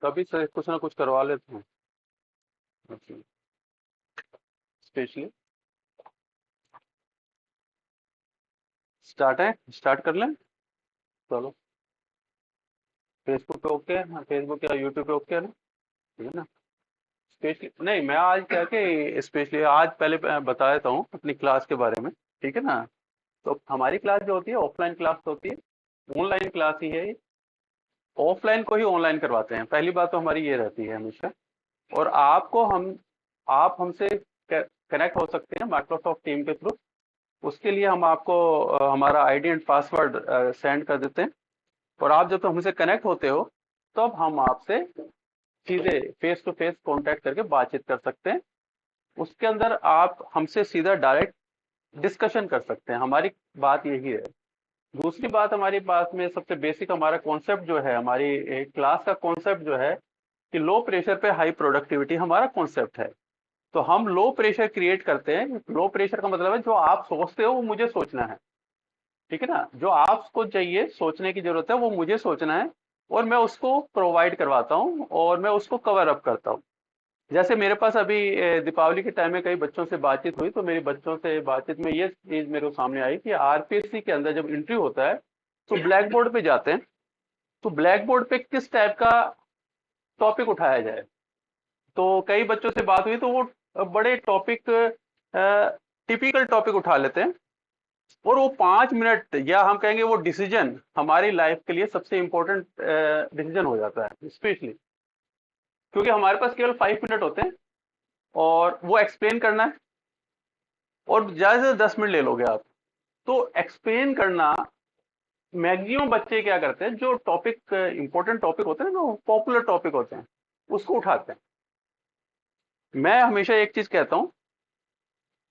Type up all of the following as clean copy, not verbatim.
कभी से कुछ ना कुछ करवा लेते हैं स्पेशली। स्टार्ट कर लें। चलो, फेसबुक पे ओके है, हाँ, फेसबुक या यूट्यूब पे ओके है ना? ठीक है ना? स्पेशली नहीं, मैं आज क्या कि स्पेशली आज पहले बता देता हूँ अपनी क्लास के बारे में। ठीक है ना? तो हमारी क्लास जो होती है ऑफलाइन क्लास होती है, ऑनलाइन क्लास ही है। ऑफलाइन को ही ऑनलाइन करवाते हैं, पहली बात तो हमारी ये रहती है हमेशा। और आप हमसे कनेक्ट हो सकते हैं माइक्रोसॉफ्ट टीम के थ्रू। उसके लिए हम आपको हमारा आईडी एंड पासवर्ड सेंड कर देते हैं। और आप जब तो हमसे कनेक्ट होते हो, तब हम आपसे सीधे फेस टू फेस कांटेक्ट करके बातचीत कर सकते हैं। उसके अंदर आप हमसे सीधा डायरेक्ट डिस्कशन कर सकते हैं, हमारी बात यही है। दूसरी बात, हमारी बात में सबसे बेसिक हमारा कॉन्सेप्ट जो है, हमारी क्लास का कॉन्सेप्ट जो है कि लो प्रेशर पे हाई प्रोडक्टिविटी हमारा कॉन्सेप्ट है। तो हम लो प्रेशर क्रिएट करते हैं। लो प्रेशर का मतलब है जो आप सोचते हो वो मुझे सोचना है। ठीक है ना? जो आपको चाहिए सोचने की जरूरत है वो मुझे सोचना है। और मैं उसको प्रोवाइड करवाता हूँ और मैं उसको कवर अप करता हूँ। जैसे मेरे पास अभी दीपावली के टाइम में कई बच्चों से बातचीत हुई, तो मेरी बच्चों से बातचीत में ये चीज मेरे को सामने आई कि आरपीएससी के अंदर जब इंटरव्यू होता है तो ब्लैक बोर्ड पे जाते हैं। तो ब्लैक बोर्ड पे किस टाइप का टॉपिक उठाया जाए। तो कई बच्चों से बात हुई तो वो बड़े टॉपिक, टिपिकल टॉपिक उठा लेते हैं। और वो 5 मिनट या हम कहेंगे वो डिसीजन हमारी लाइफ के लिए सबसे इंपॉर्टेंट डिसीजन हो जाता है, स्पेशली क्योंकि हमारे पास केवल 5 मिनट होते हैं और वो एक्सप्लेन करना है। और ज्यादा से 10 मिनट ले लोगे आप। तो एक्सप्लेन करना, मैक्सिमम बच्चे क्या करते हैं, जो टॉपिक इंपॉर्टेंट टॉपिक होते हैं, जो पॉपुलर टॉपिक होते हैं, उसको उठाते हैं। मैं हमेशा एक चीज कहता हूं,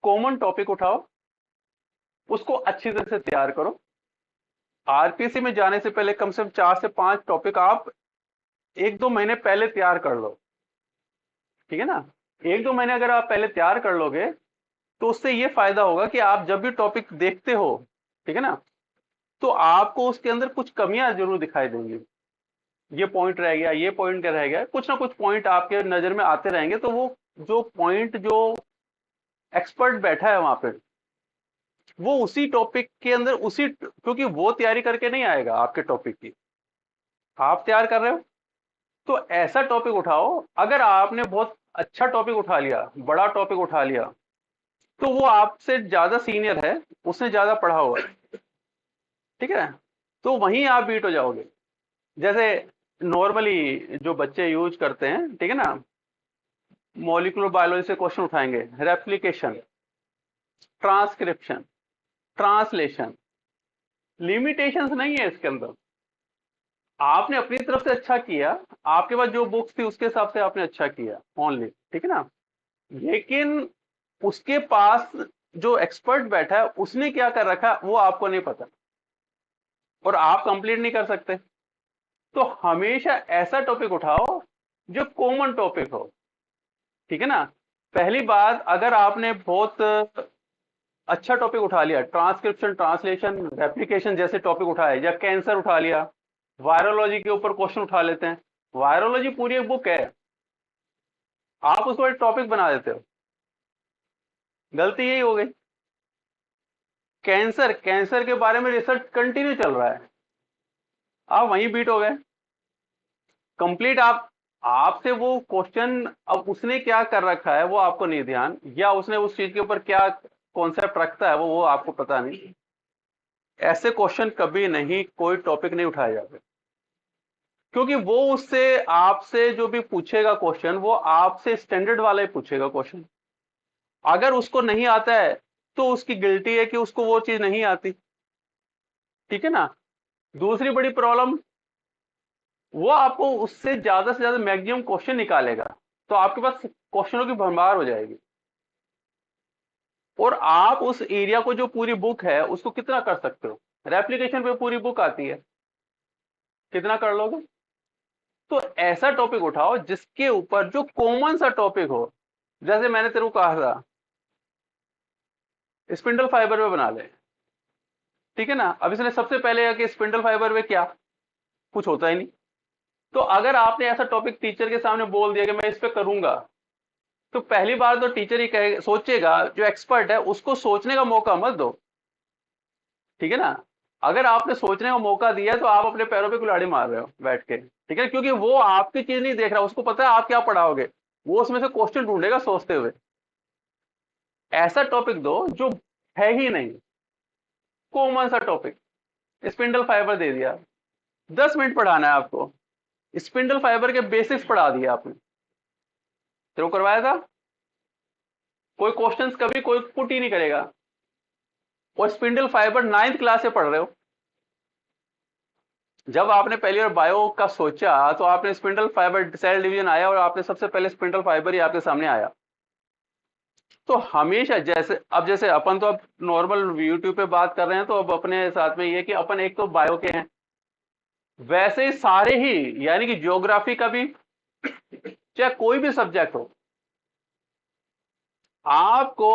कॉमन टॉपिक उठाओ, उसको अच्छी तरह से तैयार करो। आरपीसी में जाने से पहले कम से कम 4 से 5 टॉपिक आप 1-2 महीने पहले तैयार कर लो। ठीक है ना? 1-2 महीने अगर आप पहले तैयार कर लोगे तो उससे ये फायदा होगा कि आप जब भी टॉपिक देखते हो, ठीक है ना, तो आपको उसके अंदर कुछ कमियां जरूर दिखाई देंगी। ये पॉइंट रह गया, ये पॉइंट रह गया, कुछ ना कुछ पॉइंट आपके नजर में आते रहेंगे। तो वो जो पॉइंट, जो एक्सपर्ट बैठा है वहां पे, वो उसी टॉपिक के अंदर उसी, क्योंकि वो तैयारी करके नहीं आएगा आपके टॉपिक की, आप तैयार कर रहे हो। तो ऐसा टॉपिक उठाओ। अगर आपने बहुत अच्छा टॉपिक उठा लिया, बड़ा टॉपिक उठा लिया, तो वो आपसे ज्यादा सीनियर है, उसने ज्यादा पढ़ा हुआ है। ठीक है? तो वहीं आप बीट हो जाओगे। जैसे नॉर्मली जो बच्चे यूज करते हैं, ठीक है ना, मॉलिक्यूलर बायोलॉजी से क्वेश्चन उठाएंगे, रेप्लिकेशन, ट्रांसक्रिप्शन, ट्रांसलेशन। लिमिटेशंस नहीं है इसके अंदर। आपने अपनी तरफ से अच्छा किया, आपके पास जो बुक्स थी उसके हिसाब से आपने अच्छा किया ओनली, ठीक है ना। लेकिन उसके पास जो एक्सपर्ट बैठा है उसने क्या कर रखा है वो आपको नहीं पता, और आप कंप्लीट नहीं कर सकते। तो हमेशा ऐसा टॉपिक उठाओ जो कॉमन टॉपिक हो। ठीक है ना? पहली बात, अगर आपने बहुत अच्छा टॉपिक उठा लिया, ट्रांसक्रिप्शन, ट्रांसलेशन, रेप्लिकेशन जैसे टॉपिक उठाए, या कैंसर उठा लिया, वायरोलॉजी के ऊपर क्वेश्चन उठा लेते हैं। वायरोलॉजी पूरी एक बुक है, आप उसको एक टॉपिक बना देते हो। गलती यही हो गई। कैंसर, कैंसर के बारे में रिसर्च कंटिन्यू चल रहा है, आप वहीं बीट हो गए कंप्लीट। आप, आपसे वो क्वेश्चन, अब उसने क्या कर रखा है वो आपको नहीं ध्यान, या उसने उस चीज के ऊपर क्या कॉन्सेप्ट रखता है वो आपको पता नहीं। ऐसे क्वेश्चन कभी नहीं, कोई टॉपिक नहीं उठाए जाते, क्योंकि वो उससे, आपसे जो भी पूछेगा क्वेश्चन, वो आपसे स्टैंडर्ड वाला ही पूछेगा क्वेश्चन। अगर उसको नहीं आता है तो उसकी गिल्टी है कि उसको वो चीज नहीं आती। ठीक है ना? दूसरी बड़ी प्रॉब्लम, वो आपको उससे ज्यादा से ज्यादा मैक्सिमम क्वेश्चन निकालेगा, तो आपके पास क्वेश्चनों की भरमार हो जाएगी। और आप उस एरिया को, जो पूरी बुक है उसको कितना कर सकते हो। रेप्लिकेशन पे पूरी बुक आती है, कितना कर लोगे। तो ऐसा टॉपिक उठाओ जिसके ऊपर जो कॉमन सा टॉपिक हो। जैसे मैंने तेरे को कहा था, स्पिंडल फाइबर में बना ले। ठीक है ना? अब इसने सबसे पहले कि स्पिंडल फाइबर में क्या, कुछ होता ही नहीं। तो अगर आपने ऐसा टॉपिक टीचर के सामने बोल दिया कि मैं इस पे करूंगा, तो पहली बार तो टीचर ही कहे, सोचेगा, जो एक्सपर्ट है उसको सोचने का मौका मत दो, ठीक है ना। अगर आपने सोचने का मौका दिया तो आप अपने पैरों पे कुल्हाड़ी मार रहे हो बैठ के, ठीक है, क्योंकि वो आपकी चीज नहीं देख रहा, उसको पता है आप क्या पढ़ाओगे, वो उसमें से क्वेश्चन ढूंढेगा सोचते हुए। ऐसा टॉपिक दो जो है ही नहीं, कॉमन सा टॉपिक, स्पिंडल फाइबर दे दिया, 10 मिनट पढ़ाना है आपको, स्पिंडल फाइबर के बेसिक्स पढ़ा दिया आपने, तो करवाया था, कोई क्वेश्चंस कभी कोई पुट ही नहीं करेगा। और स्पिंडल फाइबर 9th क्लास से पढ़ रहे हो, जब आपने पहली बार बायो का सोचा तो आपने स्पिंडल फाइबर सेल डिवीजन आया और आपने सबसे पहले स्पिंडल फाइबर ही आपके सामने आया। तो हमेशा जैसे अब जैसे अपन तो अब नॉर्मल यूट्यूब पे बात कर रहे हैं, तो अब अपने साथ में ये कि अपन एक तो बायो के हैं, वैसे ही सारे ही, यानी कि ज्योग्राफी का भी, चाहे कोई भी सब्जेक्ट हो, आपको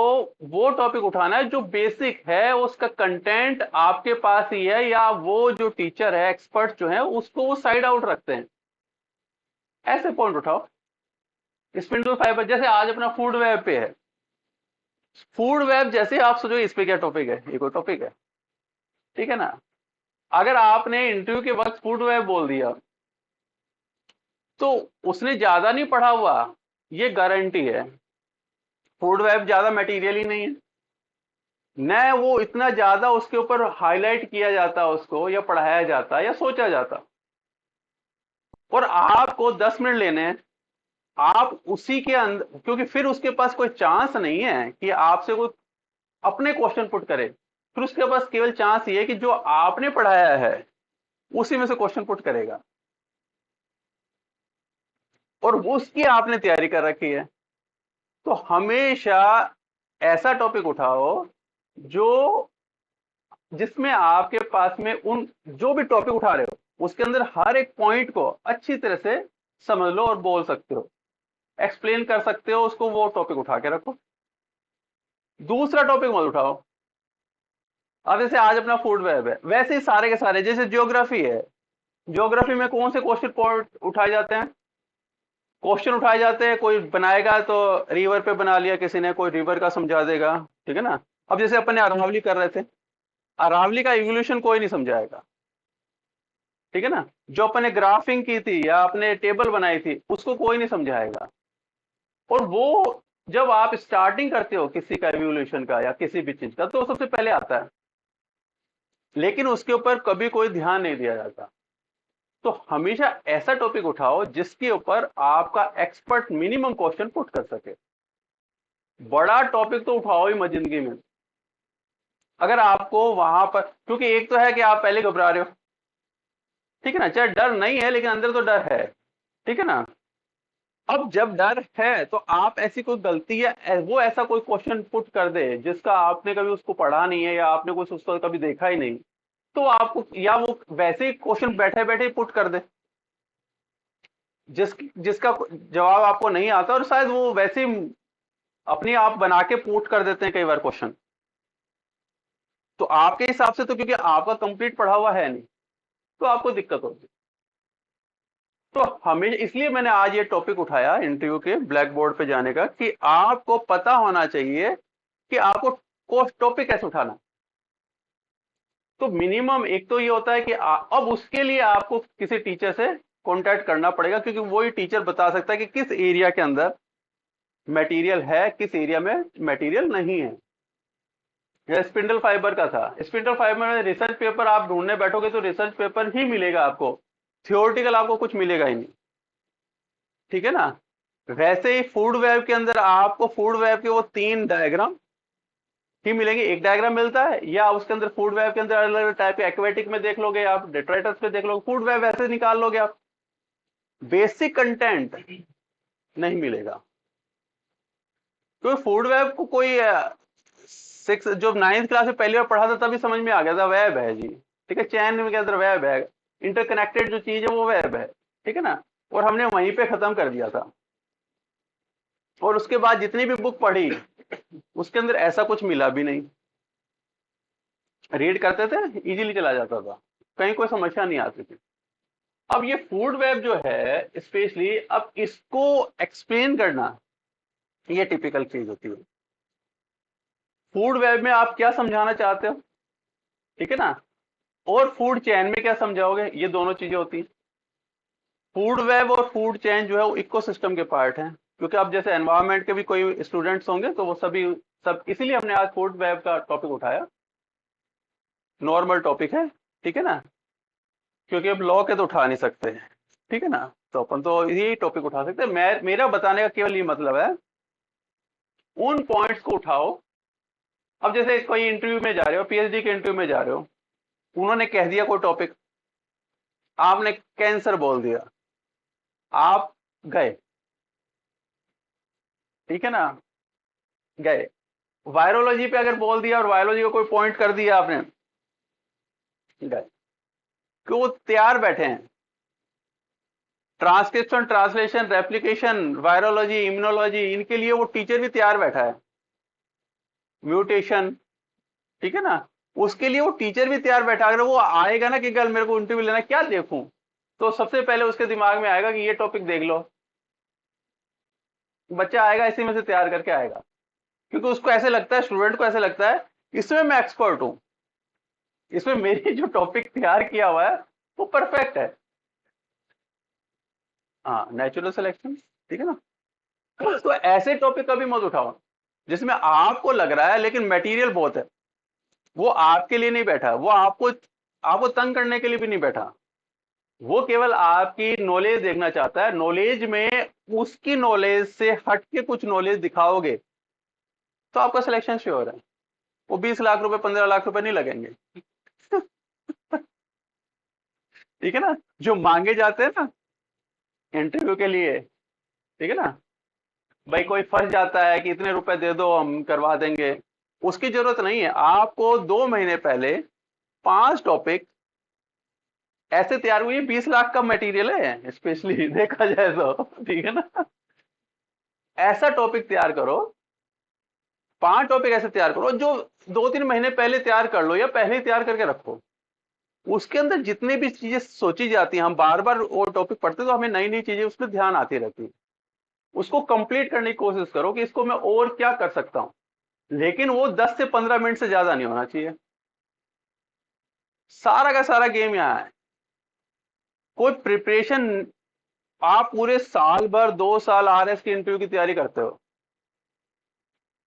वो टॉपिक उठाना है जो बेसिक है, उसका कंटेंट आपके पास ही है, या वो जो टीचर है, एक्सपर्ट जो है, उसको वो साइड आउट रखते हैं, ऐसे पॉइंट उठाओ। स्पिंडल फाइबर जैसे आज अपना फूड वेब पे है, फूड वेब जैसे आप सोचो इस पे क्या टॉपिक है, ये कोई टॉपिक है, ठीक है ना। अगर आपने इंटरव्यू के वक्त फूड वेब बोल दिया तो उसने ज्यादा नहीं पढ़ा हुआ, ये गारंटी है। फूड वेब ज्यादा मटेरियल ही नहीं है, न वो इतना ज्यादा उसके ऊपर हाईलाइट किया जाता उसको, या पढ़ाया जाता या सोचा जाता। और आपको 10 मिनट लेने हैं, आप उसी के अंदर, क्योंकि फिर उसके पास कोई चांस नहीं है कि आपसे कोई अपने क्वेश्चन पुट करे, फिर उसके पास केवल चांस ये है कि जो आपने पढ़ाया है उसी में से क्वेश्चन पुट करेगा, और उसकी आपने तैयारी कर रखी है। तो हमेशा ऐसा टॉपिक उठाओ जो, जिसमें आपके पास में उन, जो भी टॉपिक उठा रहे हो उसके अंदर हर एक पॉइंट को अच्छी तरह से समझ लो और बोल सकते हो, एक्सप्लेन कर सकते हो उसको, वो टॉपिक उठा के रखो। दूसरा टॉपिक मत उठाओ। अब जैसे आज अपना फूड वेब है, वैसे ही सारे के सारे, जैसे ज्योग्राफी है, ज्योग्राफी में कौन से क्वेश्चन पॉइंट उठाए जाते हैं, क्वेश्चन उठाए जाते हैं, कोई बनाएगा तो रिवर पे बना लिया किसी ने, कोई रिवर का समझा देगा, ठीक है ना। अब जैसे अपन ने अरावली कर रहे थे, अरावली का इवोल्यूशन कोई नहीं समझाएगा, ठीक है ना। जो अपन ने ग्राफिंग की थी या अपने टेबल बनाई थी उसको कोई नहीं समझाएगा। और वो जब आप स्टार्टिंग करते हो किसी का इवोल्यूशन का या किसी भी चीज का, तो सबसे पहले आता है, लेकिन उसके ऊपर कभी कोई ध्यान नहीं दिया जाता। तो हमेशा ऐसा टॉपिक उठाओ जिसके ऊपर आपका एक्सपर्ट मिनिमम क्वेश्चन पुट कर सके। बड़ा टॉपिक तो उठाओ ही मत जिंदगी में, अगर आपको वहां पर, क्योंकि एक तो है कि आप पहले घबरा रहे हो, ठीक है ना, चाहे डर नहीं है लेकिन अंदर तो डर है, ठीक है ना। अब जब डर है तो आप ऐसी कोई गलती या वो ऐसा कोई क्वेश्चन पुट कर दे जिसका आपने कभी उसको पढ़ा नहीं है, या आपने कुछ उसको कभी देखा ही नहीं, तो आपको, या वो वैसे ही क्वेश्चन बैठे बैठे ही पुट कर दे जिसका जवाब आपको नहीं आता, और शायद वो वैसे ही अपने आप बना के पुट कर देते हैं कई बार क्वेश्चन। तो आपके हिसाब से तो क्योंकि आपका कंप्लीट पढ़ा हुआ है नहीं, तो आपको दिक्कत होगी। तो हमें इसलिए मैंने आज ये टॉपिक उठाया इंटरव्यू के ब्लैक बोर्ड पे जाने का, कि आपको पता होना चाहिए कि आपको टॉपिक कैसे उठाना। तो मिनिमम एक तो ये होता है कि अब उसके लिए आपको किसी टीचर से कांटेक्ट करना पड़ेगा, क्योंकि वही टीचर बता सकता है कि किस एरिया के अंदर मटेरियल है, किस एरिया में मटेरियल नहीं है। यह स्पिंडल फाइबर का था, स्पिंडल फाइबर में रिसर्च पेपर आप ढूंढने बैठोगे तो रिसर्च पेपर ही मिलेगा आपको, थियोरटिकल आपको कुछ मिलेगा ही नहीं, ठीक है ना। वैसे ही फूड वेब के अंदर आपको फूड वेब के वो 3 डायग्राम ही मिलेंगे, एक डायग्राम मिलता है, या उसके अंदर फूड वेब के अंदर अलग अलग टाइप के एक्वेटिक में देख लोगे आप, डेट्राइटस पे देख लोगे, फूड वेब ऐसे निकाल लोगे आप, बेसिक कंटेंट नहीं मिलेगा। तो फूड वेब को कोई सिक्स, जो 9th क्लास में पहली बार पढ़ा था तभी समझ में आ गया था, वेब है जी, ठीक है, चैन के अंदर वेब है, इंटरकनेक्टेड जो चीज है वो वेब है, ठीक है ना। और हमने वहीं पे खत्म कर दिया था, और उसके बाद जितनी भी बुक पढ़ी उसके अंदर ऐसा कुछ मिला भी नहीं, रीड करते थे इजीली चला जाता था, कहीं कोई समस्या नहीं आती थी। अब ये फूड वेब जो है स्पेशली, अब इसको एक्सप्लेन करना, ये टिपिकल चीज होती है। फूड वेब में आप क्या समझाना चाहते हो, ठीक है ना, और फूड चेन में क्या समझाओगे, ये दोनों चीजें होती हैं। फूड वेब और फूड चेन जो है वो इकोसिस्टम के पार्ट हैं, क्योंकि अब जैसे एनवायरनमेंट के भी कोई स्टूडेंट्स होंगे तो वो सभी सब, इसीलिए हमने आज फूड वेब का टॉपिक उठाया। नॉर्मल टॉपिक है, ठीक है ना, क्योंकि अब लॉ के तो उठा नहीं सकते, ठीक है ना, तो अपन तो यही टॉपिक उठा सकते हैं। मैं, मेरा बताने का केवल ये मतलब है, उन पॉइंट्स को उठाओ। अब जैसे कोई इंटरव्यू में जा रहे हो, पीएचडी के इंटरव्यू में जा रहे हो, उन्होंने कह दिया कोई टॉपिक, आपने कैंसर बोल दिया, आप गए, ठीक है ना, गए। वायरोलॉजी पे अगर बोल दिया और वायरोलॉजी को कोई पॉइंट कर दिया आपने, गए, कि वो तैयार बैठे हैं। Transcription, translation, replication, virology, immunology, इनके लिए वो टीचर भी तैयार बैठा है। म्यूटेशन, ठीक है ना, उसके लिए वो टीचर भी तैयार बैठा। अगर वो आएगा ना कि कल मेरे को इंटरव्यू लेना, क्या देखूं, तो सबसे पहले उसके दिमाग में आएगा कि ये टॉपिक देख लो। बच्चा आएगा इसी में से तैयार करके आएगा, क्योंकि उसको ऐसे लगता है, स्टूडेंट को ऐसे लगता है इसमें मैं एक्सपर्ट हूं, इसमें मेरी जो टॉपिक तैयार किया हुआ है वो परफेक्ट है। हाँ, नेचुरल सिलेक्शन, ठीक है ना। तो ऐसे टॉपिक कभी मत उठाओ जिसमें आपको लग रहा है लेकिन मटेरियल बहुत है। वो आपके लिए नहीं बैठा, वो आपको आपको तंग करने के लिए भी नहीं बैठा। वो केवल आपकी नॉलेज देखना चाहता है। नॉलेज में उसकी नॉलेज से हट के कुछ नॉलेज दिखाओगे तो आपका सिलेक्शन श्योर है। वो 20 लाख रुपए, 15 लाख रुपए नहीं लगेंगे। ठीक है ना, जो मांगे जाते हैं ना इंटरव्यू के लिए, ठीक है ना, भाई कोई फंस जाता है कि इतने रुपए दे दो हम करवा देंगे, उसकी जरूरत नहीं है। आपको 2 महीने पहले 5 टॉपिक ऐसे तैयार हुए, 20 लाख का मटेरियल है स्पेशली देखा जाए तो, ठीक है ना। ऐसा टॉपिक तैयार करो, 5 टॉपिक ऐसे तैयार करो जो 2-3 महीने पहले तैयार कर लो, या पहले ही तैयार करके रखो। उसके अंदर जितनी भी चीजें सोची जाती हैं, हम बार बार वो टॉपिक पढ़ते तो हमें नई नई चीजें उसमें ध्यान आती रहती है। उसको कंप्लीट करने की कोशिश करो कि इसको मैं और क्या कर सकता हूं, लेकिन वो 10 से 15 मिनट से ज्यादा नहीं होना चाहिए। सारा का सारा गेम यहाँ है। कोई प्रिपरेशन, आप पूरे साल भर 2 साल आरएस की इंटरव्यू की तैयारी करते हो,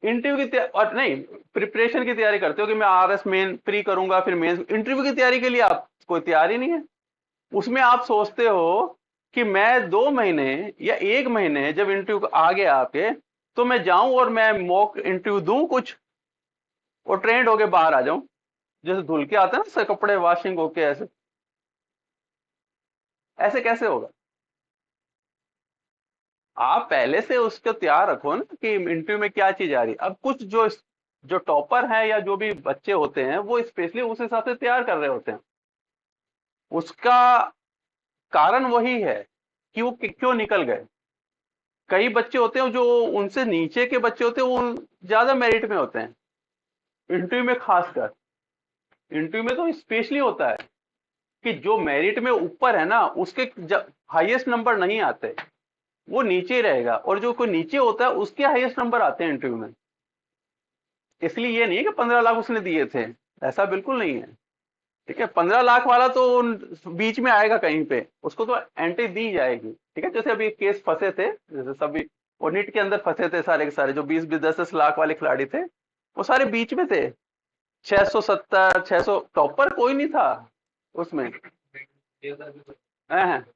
इंटरव्यू की और नहीं, प्रिपरेशन की तैयारी करते हो कि मैं आरएस मेन प्री करूंगा फिर मेन। इंटरव्यू की तैयारी के लिए आप कोई तैयारी नहीं है। उसमें आप सोचते हो कि मैं 2 महीने या 1 महीने जब इंटरव्यू आ गया आपके, तो मैं जाऊं और मैं मॉक इंटरव्यू दूं कुछ, और ट्रेंड होके बाहर आ जाऊं, जैसे धुल के आते हैं ना सब कपड़े वॉशिंग होके, ऐसे ऐसे कैसे होगा। आप पहले से उसको तैयार रखो ना कि इंटरव्यू में क्या चीज आ रही है। अब कुछ जो जो टॉपर है या जो भी बच्चे होते हैं वो स्पेशली उस हिसाब से तैयार कर रहे होते हैं। उसका कारण वही है कि वो क्यों निकल गए। कई बच्चे होते हैं जो उनसे नीचे के बच्चे होते हैं, वो ज्यादा मेरिट में होते हैं इंटरव्यू में। खासकर इंटरव्यू में तो स्पेशली होता है कि जो मेरिट में ऊपर है ना, उसके हाईएस्ट नंबर नहीं आते, वो नीचे ही रहेगा, और जो कोई नीचे होता है उसके हाईएस्ट नंबर आते हैं इंटरव्यू में। इसलिए ये नहीं है कि 15 लाख उसने दिए थे, ऐसा बिल्कुल नहीं है। ठीक है, 15 लाख वाला तो बीच में आएगा कहीं पे, उसको तो एंट्री दी जाएगी। ठीक है, जैसे अभी केस फंसे थे, जैसे सभी और नीट के अंदर फंसे थे सारे के सारे, जो 20-20, 10-10 लाख वाले खिलाड़ी थे, वो सारे बीच में थे। 670, 600, टॉपर कोई नहीं था उसमें।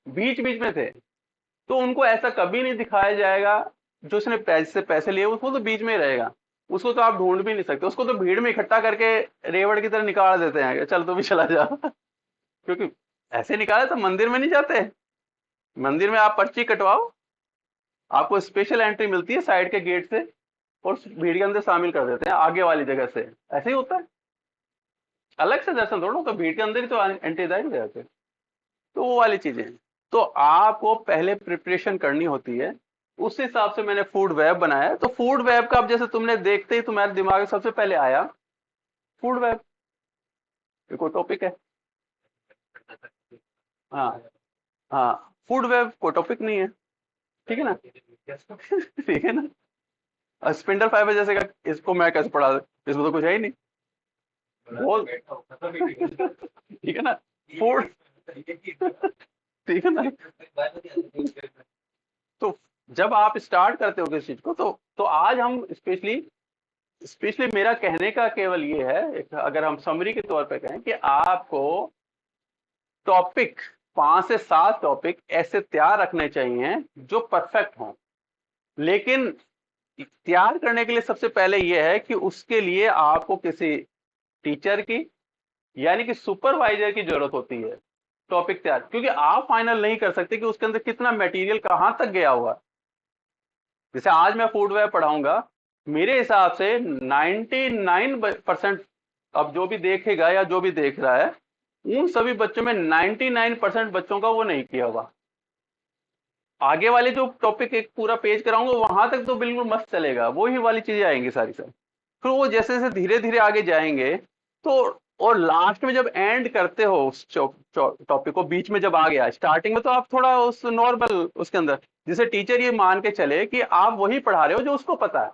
बीच बीच में थे। तो उनको ऐसा कभी नहीं दिखाया जाएगा, जो उसने पैसे पैसे लिए उसको तो बीच में ही रहेगा। उसको तो आप ढूंढ भी नहीं सकते, उसको तो भीड़ में इकट्ठा करके रेवड़ की तरह निकाल देते हैं कि चल तू भी चला जा। क्योंकि ऐसे निकाले तो मंदिर में नहीं जाते। मंदिर में आप पर्ची कटवाओ, आपको स्पेशल एंट्री मिलती है साइड के गेट से, और उस भीड़ के अंदर शामिल कर देते हैं आगे वाली जगह से। ऐसे ही होता है, अलग से दर्शन थोड़ा, तो भीड़ के अंदर ही तो एंट्री दायरी हो जाते हैं। तो वो वाली चीजें हैं। तो आपको पहले प्रिपरेशन करनी होती है। उस हिसाब से मैंने फूड वेब बनाया। तो फूड वेब का अब जैसे तुमने देखते ही तुम्हारे दिमाग में सबसे पहले आया फूड वेब, ये कोई टॉपिक है। हाँ, हाँ, फूड वेब कोई टॉपिक नहीं है, ठीक है ना। ठीक है ना, स्पिंडल फाइबर जैसे का इसको मैं कैसे पढ़ा, इसमें तो कुछ है ही नहीं। बोल। ठीक है ना, फूड। ठीक है ना। तो जब आप स्टार्ट करते हो किसी चीज को, तो आज हम स्पेशली स्पेशली मेरा कहने का केवल ये है, अगर हम समरी के तौर पे कहें कि आपको टॉपिक 5 से 7 टॉपिक ऐसे तैयार रखने चाहिए जो परफेक्ट हों। लेकिन तैयार करने के लिए सबसे पहले यह है कि उसके लिए आपको किसी टीचर की, यानी कि सुपरवाइजर की जरूरत होती है टॉपिक तैयार, क्योंकि आप फाइनल नहीं कर सकते कि उसके अंदर कितना मटेरियल कहां तक गया हुआ। जैसे आज मैं फूड वेब पढ़ाऊंगा, मेरे हिसाब से 99% अब जो भी देखेगा या जो भी देख रहा है, उन सभी बच्चों में 99% बच्चों का वो नहीं किया हुआ। आगे वाले जो टॉपिक एक पूरा पेज कराऊंगा वहां तक तो बिल्कुल मस्त चलेगा, वो ही वाली चीजें आएंगी सारी सब। फिर वो जैसे जैसे धीरे धीरे आगे जाएंगे, तो और लास्ट में जब एंड करते हो उस टॉपिक को, बीच में जब आ गया, स्टार्टिंग में तो आप थोड़ा उस नॉर्मल उसके अंदर, जिसे टीचर ये मान के चले कि आप वही पढ़ा रहे हो जो उसको पता है,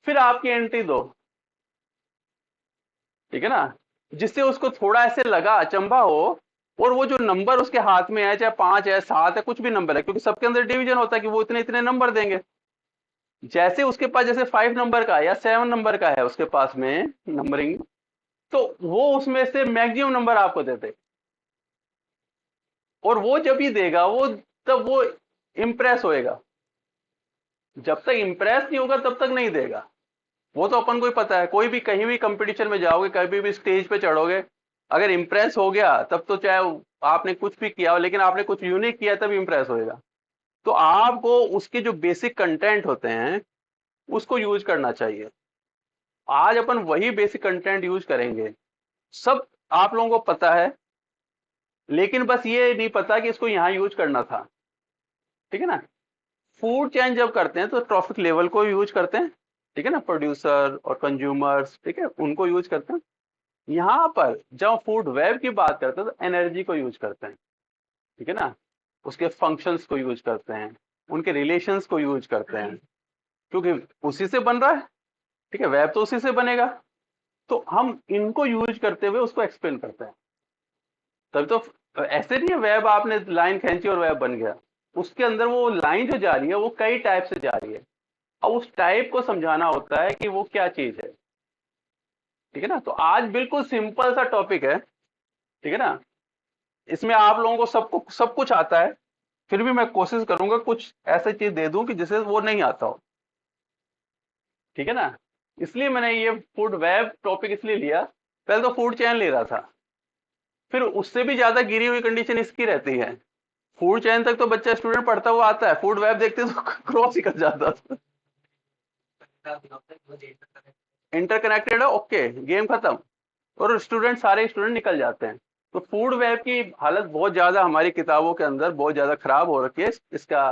फिर आपकी एंट्री दो, ठीक है ना, जिससे उसको थोड़ा ऐसे लगा, अचंभा हो, और वो जो नंबर उसके हाथ में है, चाहे 5 है 7 है कुछ भी नंबर है, क्योंकि सबके अंदर डिवीजन होता है कि वो इतने इतने नंबर देंगे। जैसे उसके पास जैसे 5 नंबर का या 7 नंबर का है उसके पास में नंबरिंग, तो वो उसमें से मैक्सिमम नंबर आपको देते, और वो जब ही देगा वो, तब वो इम्प्रेस होएगा। जब तक इम्प्रेस नहीं होगा तब तक नहीं देगा। वो तो अपन को ही पता है, कोई भी कहीं भी कंपटीशन में जाओगे, कभी भी स्टेज पे चढ़ोगे, अगर इम्प्रेस हो गया तब तो चाहे आपने कुछ भी किया हो, लेकिन आपने कुछ यूनिक किया तब इम्प्रेस होएगा। तो आपको उसके जो बेसिक कंटेंट होते हैं उसको यूज करना चाहिए। आज अपन वही बेसिक कंटेंट यूज करेंगे, सब आप लोगों को पता है, लेकिन बस ये नहीं पता कि इसको यहाँ यूज करना था, ठीक है ना। फूड चेन जब करते हैं तो ट्रॉफिक लेवल को यूज करते हैं, ठीक है ना, प्रोड्यूसर और कंज्यूमर्स, ठीक है, उनको यूज करते हैं। यहाँ पर जब फूड वेब की बात करते हैं तो एनर्जी को यूज करते हैं, ठीक है ना, उसके फंक्शंस को यूज करते हैं, उनके रिलेशंस को यूज करते हैं, क्योंकि उसी से बन रहा है, ठीक है, वेब तो उसी से बनेगा। तो हम इनको यूज करते हुए उसको एक्सप्लेन करते हैं। तभी तो ऐसे नहीं है वेब आपने लाइन खींची और वेब बन गया, उसके अंदर वो लाइन जो जा रही है वो कई टाइप से जा रही है, और उस टाइप को समझाना होता है कि वो क्या चीज है, ठीक है ना। तो आज बिल्कुल सिंपल सा टॉपिक है, ठीक है ना, इसमें आप लोगों को सबको सब कुछ आता है, फिर भी मैं कोशिश करूंगा कुछ ऐसी चीज दे दूं कि जिसे वो नहीं आता हो, ठीक है ना। इसलिए मैंने ये फूड वेब टॉपिक इसलिए लिया, पहले तो फूड चैन ले रहा था, फिर उससे भी ज्यादा गिरी हुई कंडीशन इसकी रहती है। फूड चैन तक तो बच्चा स्टूडेंट पढ़ता हुआ आता है, फूड वेब देखते तो क्रॉस ही कर जाता। इंटरकनेक्टेड है, ओके, गेम खत्म, और स्टूडेंट सारे स्टूडेंट निकल जाते हैं। तो फूड वेब की हालत बहुत ज्यादा हमारी किताबों के अंदर बहुत ज्यादा खराब हो रखी है। इसका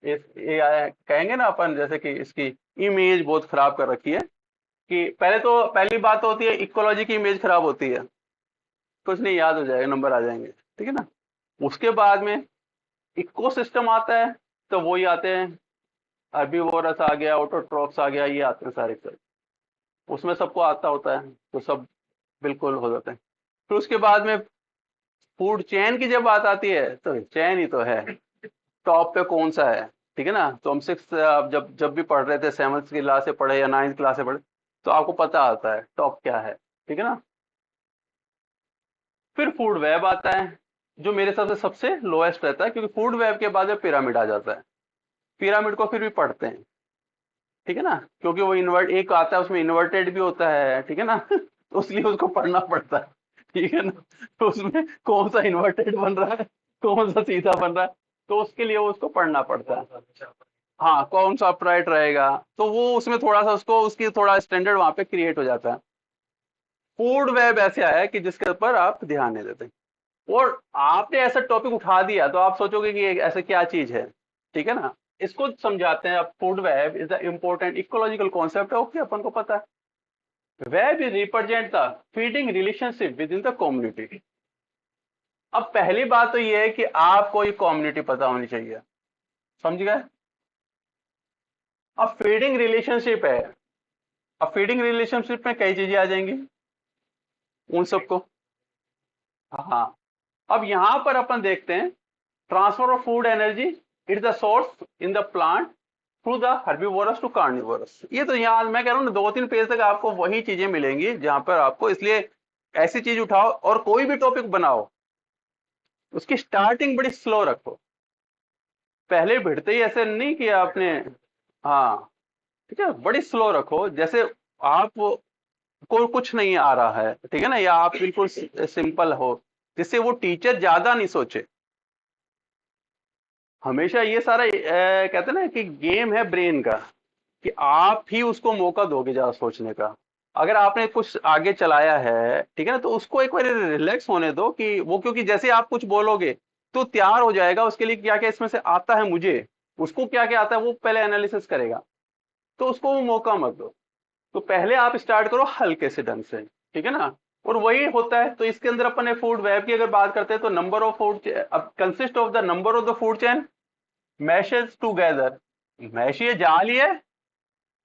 कहेंगे ना अपन, जैसे कि इसकी इमेज बहुत खराब कर रखी है, कि पहले तो पहली बात तो होती है इकोलॉजी की इमेज खराब होती है, कुछ नहीं, याद हो जाएगा, नंबर आ जाएंगे, ठीक है ना। उसके बाद में इकोसिस्टम आता है, तो वही आते हैं, हर्बीवोरस आ गया, ऑटोट्रॉफ्स आ गया, ये आते हैं सारे सारे, उसमें सबको आता होता है, तो सब बिल्कुल हो जाते हैं। फिर उसके बाद में फूड चेन की जब बात आती है तो चेन ही तो है, टॉप पे कौन सा है, ठीक है ना। तो हम सिक्स जब जब भी पढ़ रहे थे, 7th क्लास से पढ़े या 9th क्लास से पढ़े, तो आपको पता आता है टॉप क्या है, ठीक है ना। फिर फूड वेब आता है, जो मेरे हिसाब से सबसे लोएस्ट रहता है, क्योंकि फूड वेब के बाद में पिरामिड आ जाता है। पिरामिड को फिर भी पढ़ते हैं, ठीक है ना, क्योंकि वो इन्वर्ट एक आता है, उसमें इन्वर्टेड भी होता है, ठीक है ना। तो इसलिए उसको पढ़ना पड़ता है, ठीक है ना। तो उसमें कौन सा इन्वर्टेड बन रहा है, कौन सा सीधा बन रहा है, तो उसके लिए वो उसको पढ़ना पड़ता है। हाँ, कौन सा अपराइट रहेगा, तो वो उसमें थोड़ा सा उसको उसकी थोड़ा स्टैंडर्ड वहां पे क्रिएट हो जाता है। फूड वेब ऐसे है कि जिसके ऊपर आप ध्यान नहीं देते, और आपने ऐसा टॉपिक उठा दिया तो आप सोचोगे कि ये ऐसा क्या चीज है, ठीक है ना। इसको समझाते हैं, अब food web is the important ecological concept है, ओके, अपन को पता है। Web is represent the feeding relationship with in the community, अब पहली बात तो ये है कि आपको ये कम्युनिटी पता होनी चाहिए, समझ गए। अब फीडिंग रिलेशनशिप है, अब फीडिंग रिलेशनशिप में कई चीजें आ जाएंगी उन सबको। हाँ, अब यहां पर अपन देखते हैं transfer of food energy, it the source in the plant through the herbivorous to carnivorous. ये तो यहाँ मैं कह रहा हूँ ना, 2-3 पेज तक आपको वही चीजें मिलेंगी जहां पर आपको, इसलिए ऐसी चीज उठाओ और कोई भी टॉपिक बनाओ उसकी स्टार्टिंग बड़ी स्लो रखो, पहले भिड़ते ही ऐसे नहीं किया आपने। हाँ, ठीक है, बड़ी स्लो रखो, जैसे आप को कुछ नहीं आ रहा है, ठीक है ना, या आप बिल्कुल सिंपल हो, जिससे वो टीचर ज्यादा नहीं सोचे। हमेशा ये सारा कहते हैं ना कि गेम है ब्रेन का, कि आप ही उसको मौका दोगे ज्यादा सोचने का। अगर आपने कुछ आगे चलाया है, ठीक है ना, तो उसको एक बार रिलैक्स होने दो कि वो, क्योंकि जैसे आप कुछ बोलोगे तो तैयार हो जाएगा उसके लिए क्या क्या इसमें से आता है मुझे, उसको क्या क्या आता है वो पहले एनालिसिस करेगा, तो उसको वो मौका मत दो। तो पहले आप स्टार्ट करो हल्के से ढंग से, ठीक है ना। और वही होता है, तो इसके अंदर अपन ने फूड वेब की अगर बात करते हैं तो नंबर ऑफ फूड अब consist of the number of the food chain meshes together. Mesh ये जाल ही है।